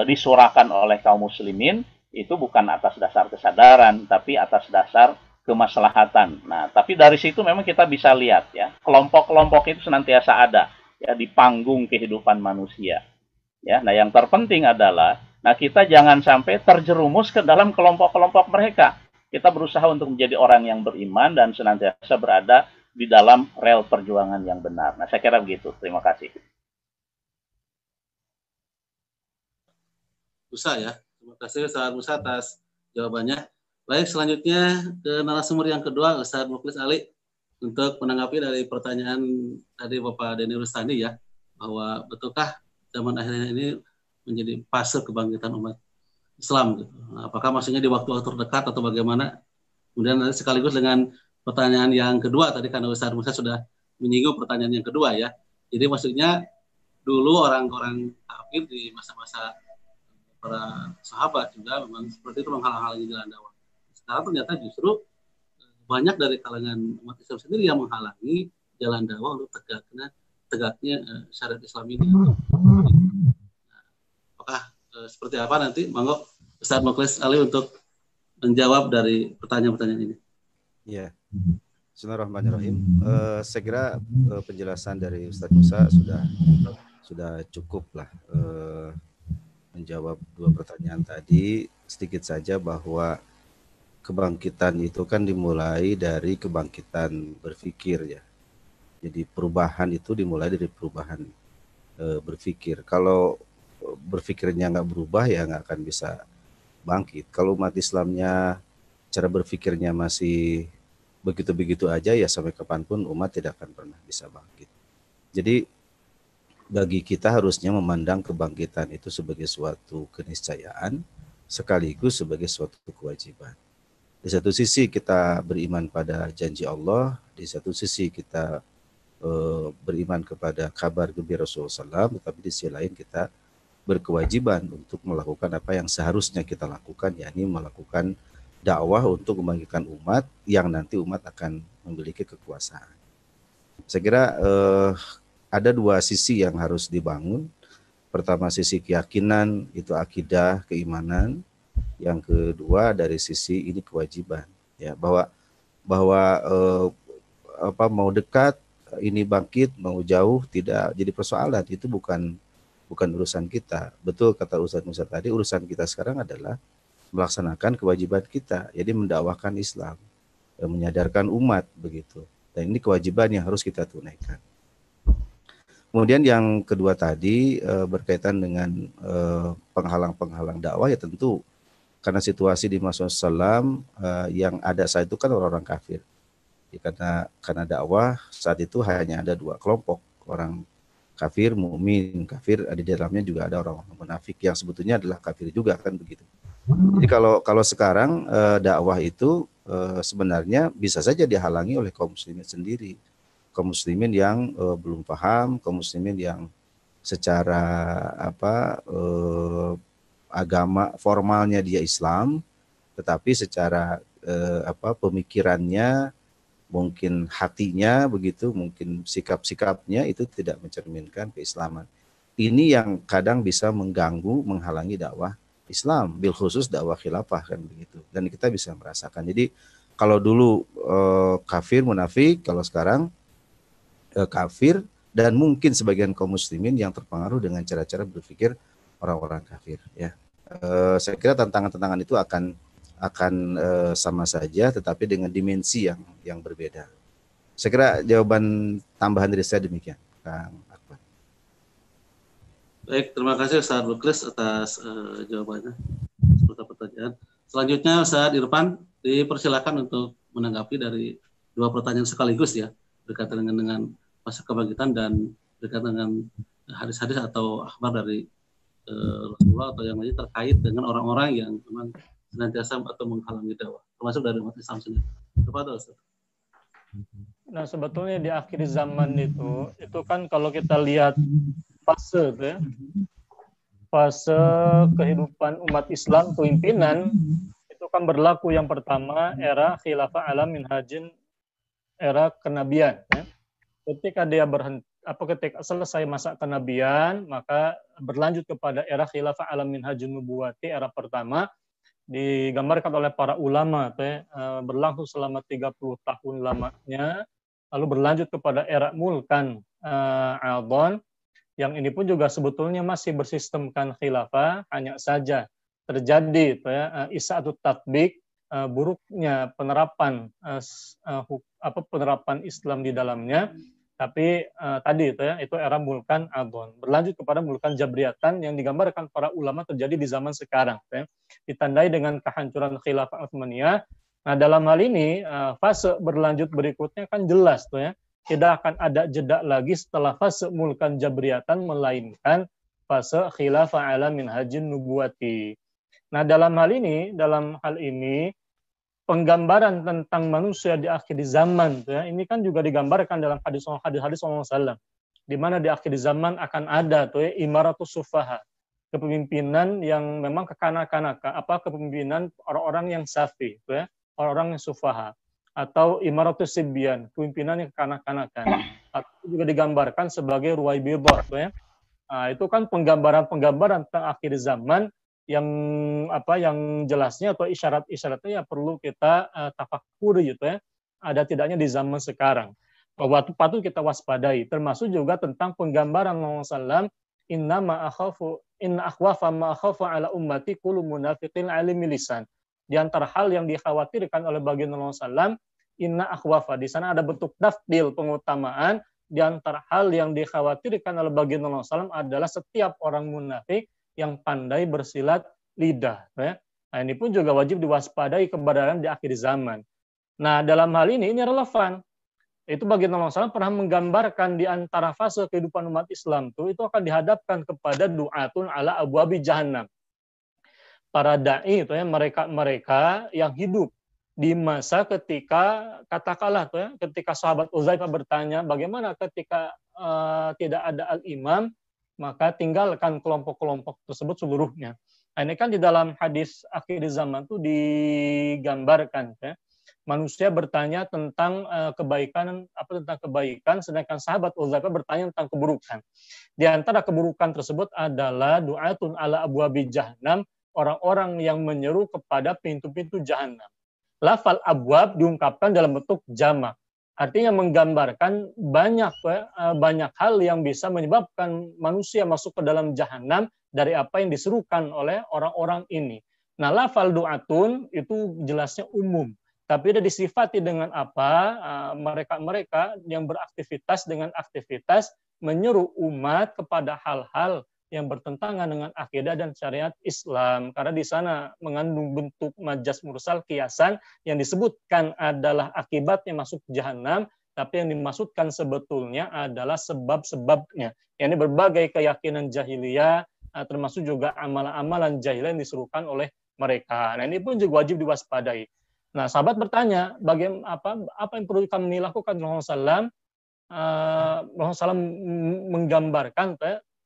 disurahkan oleh kaum muslimin itu bukan atas dasar kesadaran tapi atas dasar kemaslahatan. Nah, tapi dari situ memang kita bisa lihat, ya, kelompok-kelompok itu senantiasa ada, ya, di panggung kehidupan manusia, ya. Nah, yang terpenting adalah kita jangan sampai terjerumus ke dalam kelompok-kelompok mereka. Kita berusaha untuk menjadi orang yang beriman dan senantiasa berada di dalam rel perjuangan yang benar. Nah, saya kira begitu. Terima kasih. Musa ya. Terima kasih Ustaz Musa atas jawabannya. Baik, selanjutnya ke narasumber yang kedua, Ustaz Mukhlis Ali, untuk menanggapi dari pertanyaan tadi Bapak Denny Rustandi ya, bahwa betulkah zaman akhirnya ini menjadi fase kebangkitan umat Islam gitu. Nah, apakah maksudnya di waktu terdekat atau bagaimana? Kemudian nanti sekaligus dengan pertanyaan yang kedua tadi, karena Ustaz Musa sudah menyinggung pertanyaan yang kedua ya. Jadi maksudnya dulu orang-orang kafir di masa-masa para sahabat juga memang seperti itu menghalang-halangi jalan dakwah. Sekarang ternyata justru banyak dari kalangan umat Islam sendiri yang menghalangi jalan dakwah untuk tegaknya syariat Islam ini. Apakah seperti apa nanti? Monggo Ustaz Mukhlis Ali untuk menjawab dari pertanyaan-pertanyaan ini. Ya, Bismillahirrahmanirrahim. Saya kira penjelasan dari Ustaz Musa sudah cukup lah menjawab dua pertanyaan tadi. Sedikit saja bahwa kebangkitan itu kan dimulai dari kebangkitan berpikir ya. Jadi perubahan itu dimulai dari perubahan berpikir. Kalau berpikirnya nggak berubah ya nggak akan bisa bangkit. Kalau umat Islamnya cara berpikirnya masih begitu-begitu aja ya sampai kapanpun umat tidak akan pernah bisa bangkit. Jadi bagi kita harusnya memandang kebangkitan itu sebagai suatu keniscayaan sekaligus sebagai suatu kewajiban. Di satu sisi kita beriman pada janji Allah, di satu sisi kita beriman kepada kabar gembira Rasulullah SAW, tetapi di sisi lain kita berkewajiban untuk melakukan apa yang seharusnya kita lakukan, yakni melakukan dakwah untuk membangkitkan umat yang nanti umat akan memiliki kekuasaan. Saya kira ada dua sisi yang harus dibangun. Pertama sisi keyakinan, itu akidah, keimanan. Yang kedua dari sisi ini kewajiban, ya, bahwa mau dekat ini bangkit, mau jauh tidak jadi persoalan. Itu bukan urusan kita. Betul kata Ustaz Musa tadi, urusan kita sekarang adalah melaksanakan kewajiban kita, jadi mendakwahkan Islam, menyadarkan umat begitu. Dan ini kewajiban yang harus kita tunaikan. Kemudian yang kedua tadi berkaitan dengan penghalang-penghalang dakwah, ya tentu karena situasi di masa Islam yang ada saat itu kan orang-orang kafir. Ya, karena dakwah saat itu hanya ada dua kelompok, orang kafir, mukmin. Kafir di dalamnya juga ada orang munafik yang sebetulnya adalah kafir juga kan begitu. Jadi kalau sekarang dakwah itu sebenarnya bisa saja dihalangi oleh kaum muslimin sendiri, kaum muslimin yang belum paham, kaum muslimin yang secara agama formalnya dia Islam, tetapi secara pemikirannya, mungkin hatinya begitu, mungkin sikap-sikapnya itu tidak mencerminkan keislaman. Ini yang kadang bisa mengganggu, menghalangi dakwah Islam, bil khusus dakwah khilafah kan begitu. Dan kita bisa merasakan. Jadi kalau dulu kafir, munafik, kalau sekarang kafir dan mungkin sebagian kaum muslimin yang terpengaruh dengan cara-cara berpikir orang-orang kafir. Ya, saya kira tantangan-tantangan itu akan sama saja, tetapi dengan dimensi yang berbeda. Saya kira jawaban tambahan dari saya demikian, Kang Akbar. Baik, terima kasih Ustaz Mukhlis atas jawabannya seputar pertanyaan. Selanjutnya Ustaz Irfan dipersilakan untuk menanggapi dari dua pertanyaan sekaligus ya, berkaitan dengan masa kebangkitan dan berkaitan dengan hadis-hadis atau akhbar dari Rasulullah atau yang lain terkait dengan orang-orang yang memang senantiasa atau menghalangi dakwah, termasuk dari umat Islam sendiri. Kepada Ustaz. Nah, sebetulnya di akhir zaman itu kan kalau kita lihat fase ya, fase kehidupan umat Islam, kepemimpinan itu kan berlaku yang pertama era khilafah ala minhajin, era kenabian. Ya. Ketika dia ketika selesai masa kenabian, maka berlanjut kepada era khilafah ala minhajin nubuwati, era pertama, digambarkan oleh para ulama berlangsung selama 30 tahun lamanya, lalu berlanjut kepada era mulkan adhan, yang ini pun juga sebetulnya masih bersistemkan khilafah, hanya saja terjadi isa'atut tatbik, buruknya penerapan penerapan Islam di dalamnya, Tapi tadi itu ya, itu era Mulkan Adon. Berlanjut kepada Mulkan Jabriyatan yang digambarkan para ulama terjadi di zaman sekarang, ya. Ditandai dengan kehancuran Khilafah Utsmaniyah. Nah, dalam hal ini fase berlanjut berikutnya kan jelas tuh ya. Tidak akan ada jeda lagi setelah fase Mulkan Jabriyatan melainkan fase Khilafah ala minhajin nubuwati. Nah, dalam hal ini penggambaran tentang manusia di akhir zaman ya, ini kan juga digambarkan dalam hadis-hadis SAW, di mana di akhir zaman akan ada tuh ya, imaratus sufaha, kepemimpinan yang memang kekanak-kanakan, kepemimpinan orang-orang yang safi, tuh ya, orang-orang yang sufaha, atau imaratus sibyan, kepemimpinan yang kekanak-kanakan, atau juga digambarkan sebagai ruwaibidah, tuh ya. Nah, itu kan penggambaran tentang akhir zaman yang jelasnya atau isyarat-isyaratnya ya perlu kita tafakuri gitu ya. Ada tidaknya di zaman sekarang. Bahwa patut kita waspadai, termasuk juga tentang penggambaran Rasulullah SAW, inna akhwafa ma akhafu ala ummati kullu munafiqin alimi lisan. Di antara hal yang dikhawatirkan oleh baginda Rasulullah SAW, inna akhwafa, di sana ada bentuk tafdil pengutamaan. Di antara hal yang dikhawatirkan oleh baginda Rasulullah SAW adalah setiap orang munafik yang pandai bersilat lidah. Ya. Nah, ini pun juga wajib diwaspadai keberadaan di akhir zaman. Nah, dalam hal ini relevan. Itu baginda Rasulullah SAW pernah menggambarkan di antara fase kehidupan umat Islam itu akan dihadapkan kepada du'atun ala abwabi jahannam. Para da'i itu ya, mereka yang hidup di masa ketika katakanlah tuh ya, ketika sahabat Uzaifah bertanya bagaimana ketika tidak ada al-imam, maka tinggalkan kelompok-kelompok tersebut seluruhnya. Nah, ini kan di dalam hadis akhir zaman itu digambarkan ya. Manusia bertanya tentang kebaikan, sedangkan sahabat Uzaifah bertanya tentang keburukan. Di antara keburukan tersebut adalah du'atun ala abwabi jahannam, orang-orang yang menyeru kepada pintu-pintu jahannam. Lafal abwab diungkapkan dalam bentuk jamak. Artinya menggambarkan banyak hal yang bisa menyebabkan manusia masuk ke dalam jahanam dari apa yang diserukan oleh orang-orang ini. Nah, lafal du'atun itu jelasnya umum. Tapi ada disifati dengan apa? Mereka-mereka yang beraktivitas dengan aktivitas menyeru umat kepada hal-hal yang bertentangan dengan akidah dan syariat Islam. Karena di sana mengandung bentuk majas mursal kiasan yang disebutkan adalah akibatnya masuk jahanam, tapi yang dimaksudkan sebetulnya adalah sebab-sebabnya. Ini berbagai keyakinan jahiliyah, termasuk juga amalan-amalan jahiliyah yang diserukan oleh mereka. Nah, ini pun juga wajib diwaspadai. Nah, sahabat bertanya, bagaimana apa yang perlu kami lakukan? Rasulullah SAW menggambarkan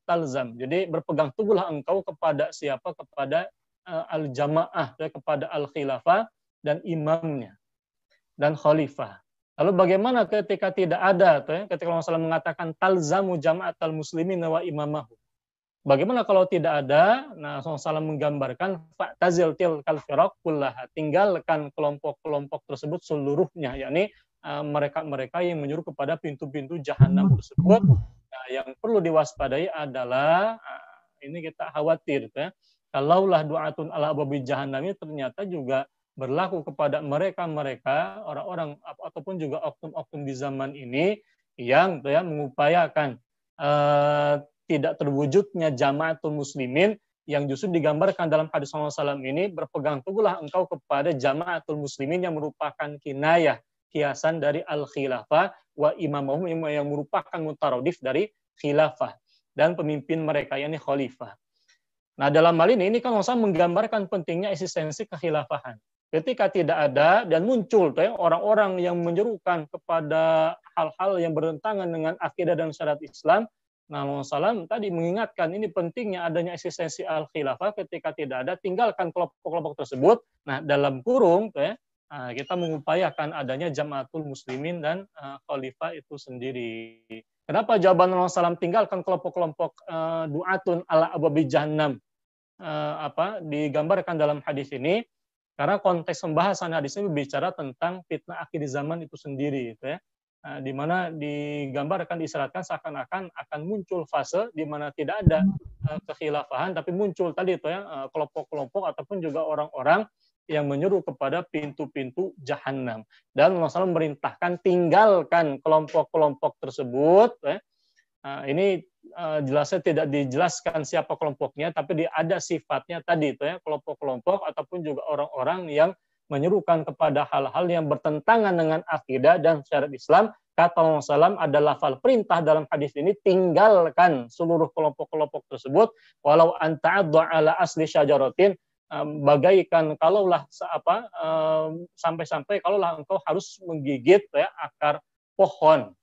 talzam. Jadi berpegang teguhlah engkau kepada siapa? Kepada al-jamaah, kepada al-khilafah dan imamnya dan khalifah. Lalu bagaimana ketika tidak ada? Ketika Rasulullah mengatakan talzamu jama'at al-muslimin wa imamahu. Bagaimana kalau tidak ada? Nah, Rasulullah menggambarkan fa'tazil tilkal firaq kullaha, tinggalkan kelompok-kelompok tersebut seluruhnya, yakni mereka-mereka yang menyuruh kepada pintu-pintu jahanam tersebut. Nah, yang perlu diwaspadai adalah ini kita khawatir ya. Kalaulah du'atun ala abwabi jahannam ini ternyata juga berlaku kepada mereka-mereka orang-orang ataupun juga oknum-oknum di zaman ini yang mengupayakan tidak terwujudnya jamaatul muslimin, yang justru digambarkan dalam hadis Rasulullah SAW ini, berpegang teguhlah engkau kepada jamaatul muslimin yang merupakan kinayah, kiasan dari al-khilafah wa imamahum yang merupakan mutaradif dari khilafah dan pemimpin mereka, yakni khalifah. Nah, dalam hal ini kan Rasulullah menggambarkan pentingnya eksistensi kekhilafahan. Ketika tidak ada dan muncul orang-orang yang menyerukan kepada hal-hal yang bertentangan dengan akidah dan syariat Islam, nah, Rasulullah tadi mengingatkan ini pentingnya adanya eksistensi al-khilafah. Ketika tidak ada, tinggalkan kelompok-kelompok tersebut. Nah, dalam kurung kita mengupayakan adanya jamaatul muslimin dan khalifah itu sendiri. Kenapa jawaban Rasulullah SAW tinggalkan kelompok-kelompok du'atun ala abwabi jahannam digambarkan dalam hadis ini? Karena konteks pembahasan hadis ini berbicara tentang fitnah akhir zaman itu sendiri, di mana digambarkan, disyaratkan seakan-akan akan muncul fase di mana tidak ada kekhilafahan, tapi muncul tadi kelompok-kelompok ataupun juga orang-orang yang menyeru kepada pintu-pintu jahanam. Dan Rasulullah SAW merintahkan tinggalkan kelompok-kelompok tersebut. Ini jelasnya tidak dijelaskan siapa kelompoknya, tapi ada sifatnya tadi itu ya, kelompok-kelompok ataupun juga orang-orang yang menyerukan kepada hal-hal yang bertentangan dengan akidah dan syariat Islam. Kata Rasulullah SAW ada lafal perintah dalam hadis ini, tinggalkan seluruh kelompok-kelompok tersebut, walau anta'addu ala asli syajaratin, bagaikan kalaulah sampai-sampai kalaulah engkau harus menggigit ya, akar pohon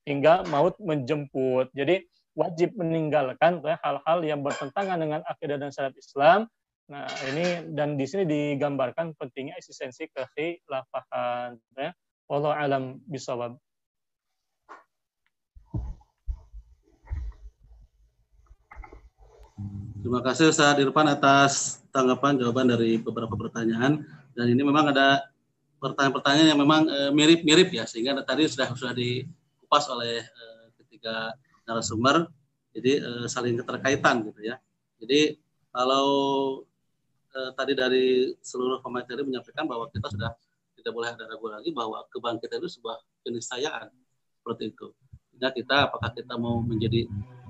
hingga maut menjemput. Jadi wajib meninggalkan ya, hal-hal yang bertentangan dengan akidah dan syariat Islam. Nah, ini dan di sini digambarkan pentingnya eksistensi kekhilafahan ya. Wallahu alam bisawab. Terima kasih Ustaz Irfan atas tanggapan jawaban dari beberapa pertanyaan, dan ini memang ada pertanyaan-pertanyaan yang memang mirip-mirip ya, sehingga tadi sudah dikupas oleh ketiga narasumber, jadi saling keterkaitan gitu ya. Jadi kalau tadi dari seluruh pemateri menyampaikan bahwa kita sudah tidak boleh ada ragu lagi bahwa kebangkitan itu sebuah keniscayaan seperti itu. Sehingga kita apakah kita mau menjadi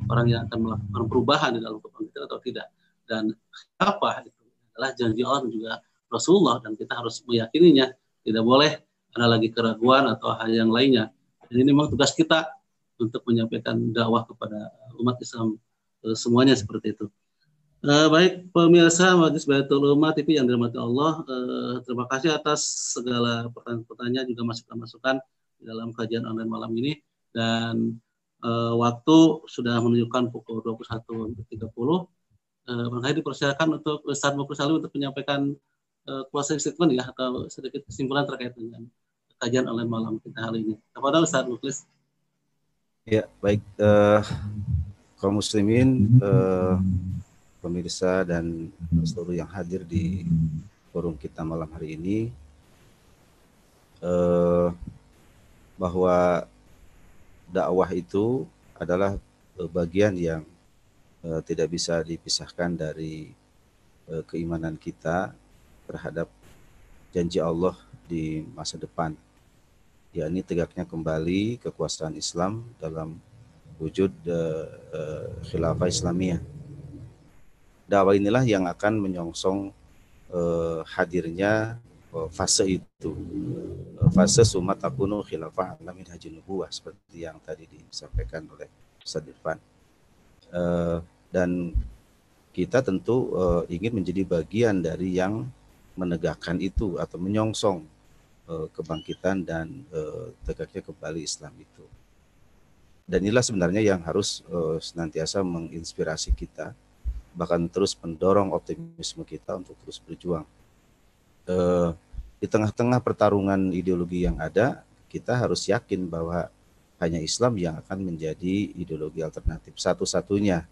orang yang akan melakukan perubahan di dalam kebangkitan atau tidak. Dan apa itu adalah janji Allah dan juga Rasulullah, dan kita harus meyakininya. Tidak boleh ada lagi keraguan atau hal yang lainnya. Dan ini memang tugas kita untuk menyampaikan dakwah kepada umat Islam semuanya seperti itu. Baik pemirsa Majelis Baitul Ummah TV yang dirahmati Allah, terima kasih atas segala pertanyaan-pertanyaan juga masukan-masukan di dalam kajian online malam ini, dan waktu sudah menunjukkan pukul 21.30. Makanya dipersilakan untuk Ustaz Muklis Salim untuk menyampaikan closing statement ya, atau sedikit kesimpulan terkait dengan kajian online malam kita hari ini. Kepada Ustaz Muklis. Ya, baik kaum muslimin, pemirsa dan seluruh yang hadir di forum kita malam hari ini, bahwa dakwah itu adalah bagian yang tidak bisa dipisahkan dari keimanan kita terhadap janji Allah di masa depan, yakni tegaknya kembali kekuasaan Islam dalam wujud khilafah Islamiyah. Dakwah inilah yang akan menyongsong hadirnya fase itu, fase summa takunu khilafah ala minhajin nubuwah, seperti yang tadi disampaikan oleh Ustaz Irfan. Dan kita tentu ingin menjadi bagian dari yang menegakkan itu atau menyongsong kebangkitan dan tegaknya kembali Islam itu. Dan inilah sebenarnya yang harus senantiasa menginspirasi kita, bahkan terus mendorong optimisme kita untuk terus berjuang. Di tengah-tengah pertarungan ideologi yang ada, kita harus yakin bahwa hanya Islam yang akan menjadi ideologi alternatif, satu-satunya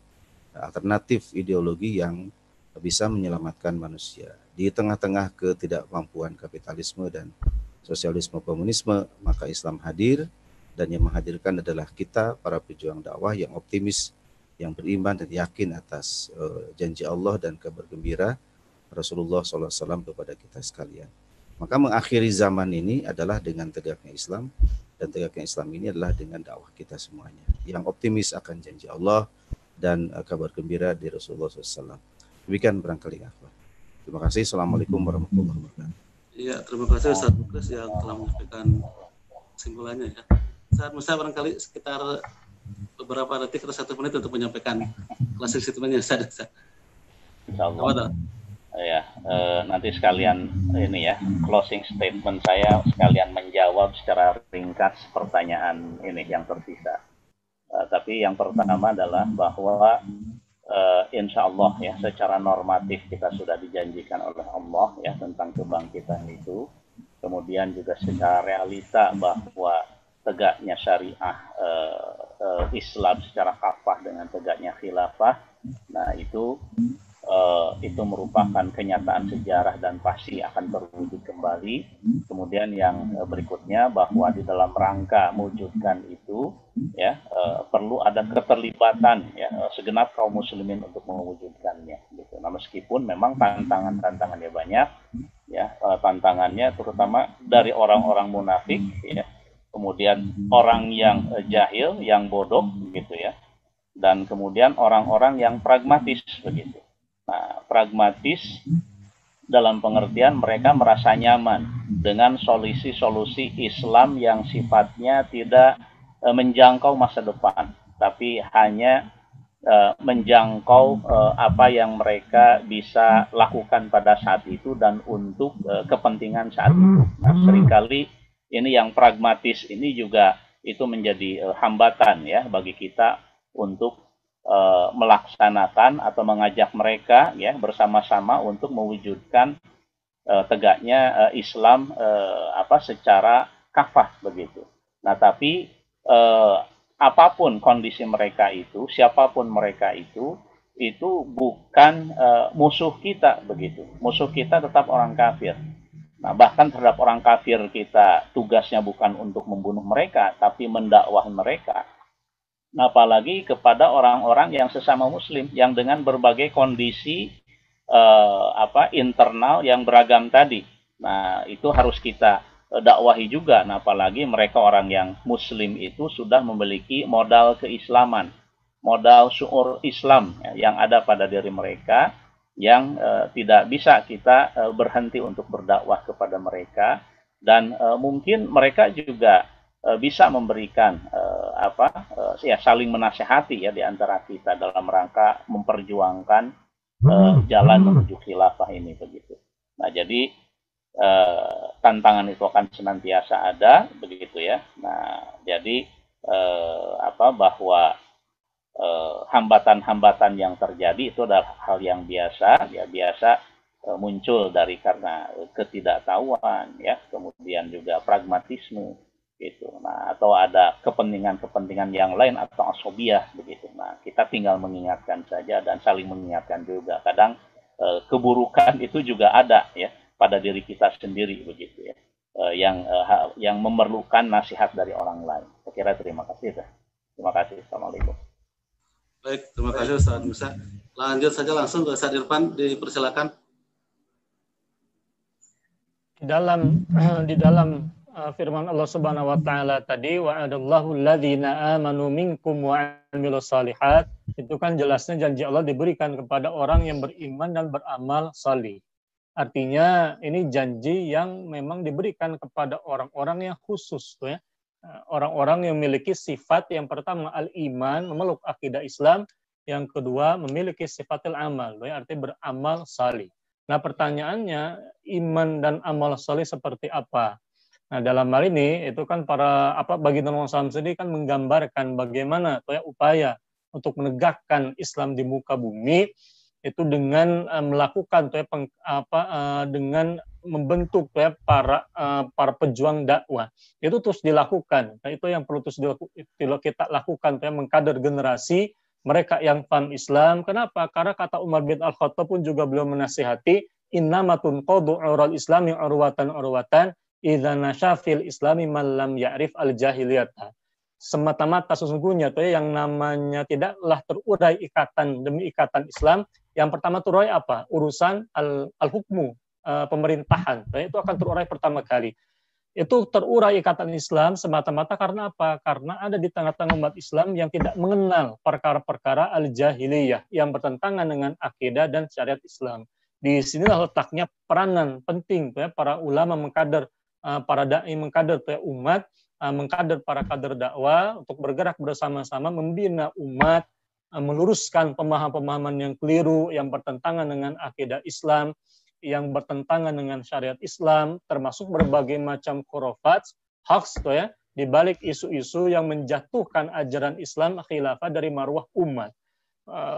alternatif ideologi yang bisa menyelamatkan manusia. Di tengah-tengah ketidakmampuan kapitalisme dan sosialisme komunisme, maka Islam hadir, dan yang menghadirkan adalah kita, para pejuang dakwah yang optimis, yang beriman dan yakin atas janji Allah dan kabar gembira Rasulullah SAW kepada kita sekalian. Maka mengakhiri zaman ini adalah dengan tegaknya Islam, dan tegaknya Islam ini adalah dengan dakwah kita semuanya yang optimis akan janji Allah dan kabar gembira di Rasulullah SAW. Demikian barangkali akhwat. Terima kasih. Assalamualaikum warahmatullahi wabarakatuh. Iya, terima kasih Ustaz Muklis yang telah menyampaikan kesimpulannya ya. Saat Musa barangkali sekitar beberapa detik atau 1 menit untuk menyampaikan closing statement-nya. Insyaallah. Ya, nanti sekalian ini ya, closing statement saya sekalian menjawab secara ringkas pertanyaan ini yang tersisa. Tapi yang pertama adalah bahwa insya Allah ya, secara normatif kita sudah dijanjikan oleh Allah ya tentang kebangkitan itu. Kemudian juga secara realita bahwa tegaknya syariah Islam secara kafah dengan tegaknya khilafah, nah itu merupakan kenyataan sejarah dan pasti akan terwujud kembali. Kemudian yang berikutnya bahwa di dalam rangka mewujudkan itu ya perlu ada keterlibatan ya segenap kaum muslimin untuk mewujudkannya gitu. Nah, meskipun memang tantangannya banyak ya, tantangannya terutama dari orang-orang munafik, ya, kemudian orang yang jahil, yang bodoh, gitu ya, dan kemudian orang-orang yang pragmatis, begitu. Nah, pragmatis dalam pengertian mereka merasa nyaman dengan solusi-solusi Islam yang sifatnya tidak menjangkau masa depan, tapi hanya menjangkau apa yang mereka bisa lakukan pada saat itu dan untuk kepentingan saat itu. Nah, seringkali ini yang pragmatis ini juga itu menjadi hambatan ya bagi kita untuk melaksanakan atau mengajak mereka ya bersama-sama untuk mewujudkan tegaknya Islam secara kafah begitu. Nah, tapi apapun kondisi mereka itu, siapapun mereka itu bukan musuh kita begitu. Musuh kita tetap orang kafir. Nah, bahkan terhadap orang kafir kita tugasnya bukan untuk membunuh mereka, tapi mendakwah mereka. Nah, apalagi kepada orang-orang yang sesama Muslim yang dengan berbagai kondisi internal yang beragam tadi. Nah, itu harus kita dakwahi juga. Nah, apalagi mereka orang yang Muslim itu sudah memiliki modal keislaman, modal syuur Islam yang ada pada diri mereka, yang tidak bisa kita berhenti untuk berdakwah kepada mereka, dan mungkin mereka juga bisa memberikan saling menasehati ya di antara kita dalam rangka memperjuangkan jalan menuju khilafah ini begitu. Nah, jadi tantangan itu akan senantiasa ada begitu ya. Nah, jadi bahwa hambatan-hambatan yang terjadi itu adalah hal yang biasa ya, muncul dari karena ketidaktahuan ya, kemudian juga pragmatisme gitu. Nah, atau ada kepentingan-kepentingan yang lain atau asobiah begitu. Nah, kita tinggal mengingatkan saja dan saling mengingatkan juga. Kadang keburukan itu juga ada ya pada diri kita sendiri begitu ya. Yang memerlukan nasihat dari orang lain. Saya kira terima kasih. Terima kasih. Assalamualaikum. Baik, terima kasih Ustaz Musa. Lanjut saja langsung ke Ustaz Irfan, dipersilakan. Di dalam firman Allah Subhanahu wa taala tadi, wa'adallahu alladzina amanu minkum wa 'amilus shalihat, itu kan jelasnya janji Allah diberikan kepada orang yang beriman dan beramal salih. Artinya ini janji yang memang diberikan kepada orang-orang yang khusus tuh ya. Orang-orang yang memiliki sifat yang pertama al-iman, memeluk akidah Islam, yang kedua memiliki sifatil amal, tuh ya, artinya beramal salih. Nah, pertanyaannya iman dan amal salih seperti apa? Nah, dalam hal ini itu kan baginda Muhammad SAW sendiri kan menggambarkan bagaimana tuh ya, upaya untuk menegakkan Islam di muka bumi itu dengan melakukan tuh ya, dengan membentuk tuh ya, para pejuang dakwah. Itu terus dilakukan. Nah, itu yang perlu terus kita lakukan tuh ya, mengkader generasi mereka yang paham Islam. Kenapa? Karena kata Umar bin Al-Khattab pun juga beliau menasihati, innamatun qadu ural islami urwatan idza nasha fil islami man lam ya'rif al-jahiliyata. Semata-mata sesungguhnya tuh yang namanya tidaklah terurai ikatan demi ikatan Islam. Yang pertama terurai apa? Urusan al-hukmu, pemerintahan. Itu akan terurai pertama kali. Itu terurai ikatan Islam semata-mata karena apa? Karena ada di tengah-tengah umat Islam yang tidak mengenal perkara-perkara al-jahiliyah yang bertentangan dengan akidah dan syariat Islam. Di sinilah letaknya peranan penting ya, para ulama mengkader, para dai mengkader ya, umat, mengkader para kader dakwah untuk bergerak bersama-sama membina umat, meluruskan pemahaman-pemahaman yang keliru yang bertentangan dengan akidah Islam, yang bertentangan dengan syariat Islam, termasuk berbagai macam khurafat, hoax tuh ya, di balik isu-isu yang menjatuhkan ajaran Islam khilafah dari marwah umat.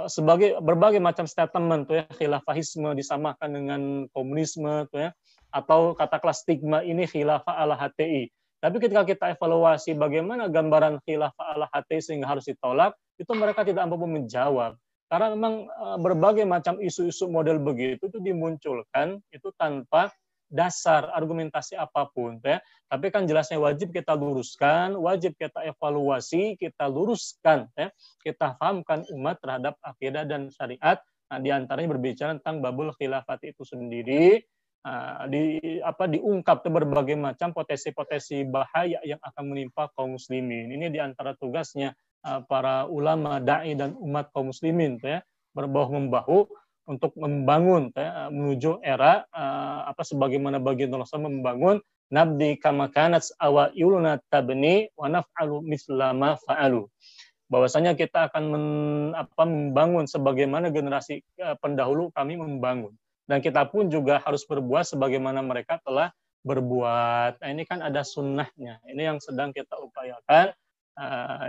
Sebagai berbagai macam statement tuh ya, khilafahisme disamakan dengan komunisme tuh ya, atau katakanlah stigma ini khilafah ala HTI. Tapi ketika kita evaluasi bagaimana gambaran khilafah ala HTI sehingga harus ditolak, itu mereka tidak mampu menjawab. Karena memang berbagai macam isu-isu model begitu itu dimunculkan itu tanpa dasar argumentasi apapun ya. Tapi kan jelasnya wajib kita luruskan, wajib kita evaluasi, kita luruskan ya. Kita fahamkan umat terhadap akidah dan syariat. Nah, di antaranya berbicara tentang babul khilafat itu sendiri. diungkap berbagai macam potensi-potensi bahaya yang akan menimpa kaum muslimin. Ini di antara tugasnya para ulama, dai dan umat kaum muslimin ya, berbahu-membahu untuk membangun ya, menuju era sebagaimana baginda Rasul membangun nabdi kama kanat awailuna tabni wa naf'alu mithla ma fa'alu. Bahwasanya kita akan membangun sebagaimana generasi pendahulu kami membangun. Dan kita pun juga harus berbuat sebagaimana mereka telah berbuat. Nah, ini kan ada sunnahnya. Ini yang sedang kita upayakan.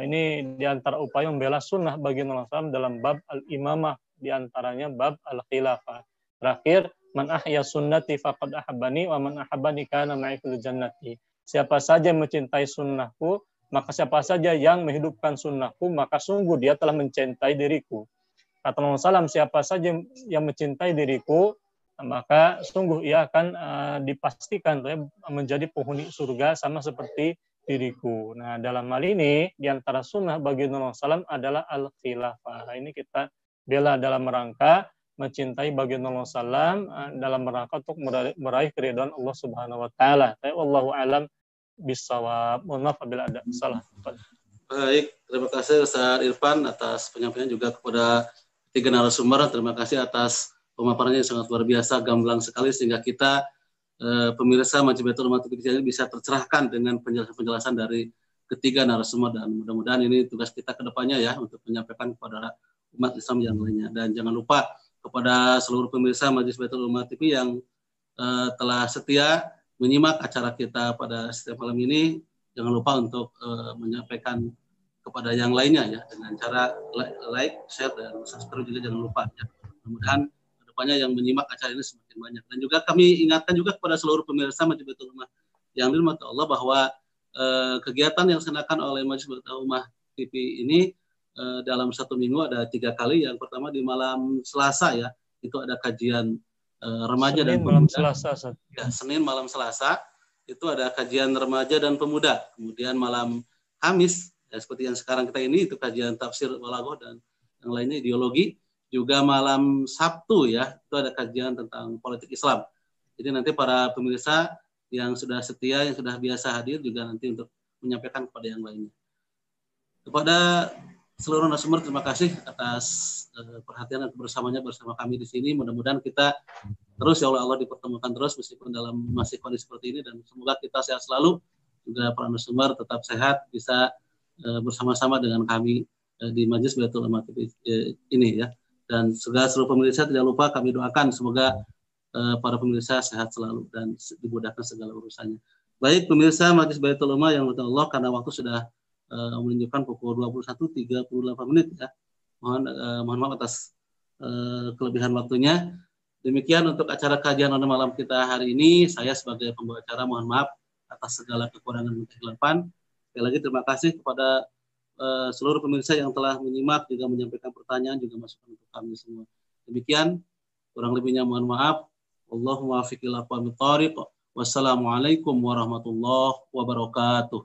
Ini diantara upaya membela sunnah baginda Rasul dalam bab al-imamah, diantaranya bab al-khilafah. Terakhir, man ahya sunnati faqad ahabbani wa man ahabbani kana ma'i fil jannati. Siapa saja yang mencintai sunnahku, maka siapa saja yang menghidupkan sunnahku, maka sungguh dia telah mencintai diriku. Kata Rasulullah SAW, siapa saja yang mencintai diriku, maka sungguh ia akan dipastikan menjadi penghuni surga sama seperti diriku. Nah, dalam hal ini, diantara sunnah baginda Rasulullah SAW adalah al-khilafah. Ini kita bela dalam rangka mencintai baginda Rasulullah SAW, dalam rangka untuk meraih keridhaan Allah Subhanahu wa taala. Wallahu alam bisawab. Mohon maaf apabila ada salah. Baik, terima kasih Ustaz Irfan atas penyampaian, juga kepada tiga narasumber. Terima kasih atas pemaparannya yang sangat luar biasa, gamblang sekali, sehingga kita pemirsa Majelis Baitul Ummah TV ini bisa tercerahkan dengan penjelasan dari ketiga narasumber, dan mudah-mudahan ini tugas kita ke depannya ya, untuk menyampaikan kepada umat Islam yang lainnya. Dan jangan lupa kepada seluruh pemirsa Majelis Baitul Ummah TV yang telah setia menyimak acara kita pada setiap malam ini, jangan lupa untuk menyampaikan kepada yang lainnya ya, dengan cara like, share, dan subscribe juga jangan lupa ya. Mudah-mudahan kedepannya yang menyimak acara ini semakin banyak. Dan juga kami ingatkan juga kepada seluruh pemirsa Majelis Baitul Ummah yang dirahmati Allah bahwa kegiatan yang dilaksanakan oleh Majelis Baitul Ummah TV ini dalam satu minggu ada 3 kali. Yang pertama di malam Selasa ya, itu ada kajian remaja dan pemuda. Senin malam Selasa itu ada kajian remaja dan pemuda. Kemudian malam Kamis ya, seperti yang sekarang kita ini, itu kajian tafsir balaghah dan yang lainnya ideologi. Juga malam Sabtu ya, itu ada kajian tentang politik Islam. Jadi nanti para pemirsa yang sudah setia, yang sudah biasa hadir juga nanti untuk menyampaikan kepada yang lainnya. Kepada seluruh narasumber, terima kasih atas perhatian dan kebersamaannya bersama kami di sini. Mudah-mudahan kita terus ya Allah dipertemukan terus meskipun dalam masih kondisi seperti ini, dan semoga kita sehat selalu. Juga para narasumber tetap sehat, bisa bersama-sama dengan kami di Majelis Baitul Ummah ini ya. Dan segala seluruh pemirsa tidak lupa kami doakan semoga para pemirsa sehat selalu dan dimudahkan segala urusannya. Baik pemirsa Majelis Baitul Ummah yang dirahmati Allah, karena waktu sudah menunjukkan pukul 21.38 ya. Mohon maaf atas kelebihan waktunya. Demikian untuk acara kajian pada malam kita hari ini. Saya sebagai pembawa acara mohon maaf atas segala kekurangan dan kegelapan. Sekali lagi terima kasih kepada seluruh pemirsa yang telah menyimak, juga menyampaikan pertanyaan, juga masukan untuk kami semua. Demikian, kurang lebihnya mohon maaf. Allahumma fiqil aqwamit thariq. Wassalamualaikum warahmatullahi wabarakatuh.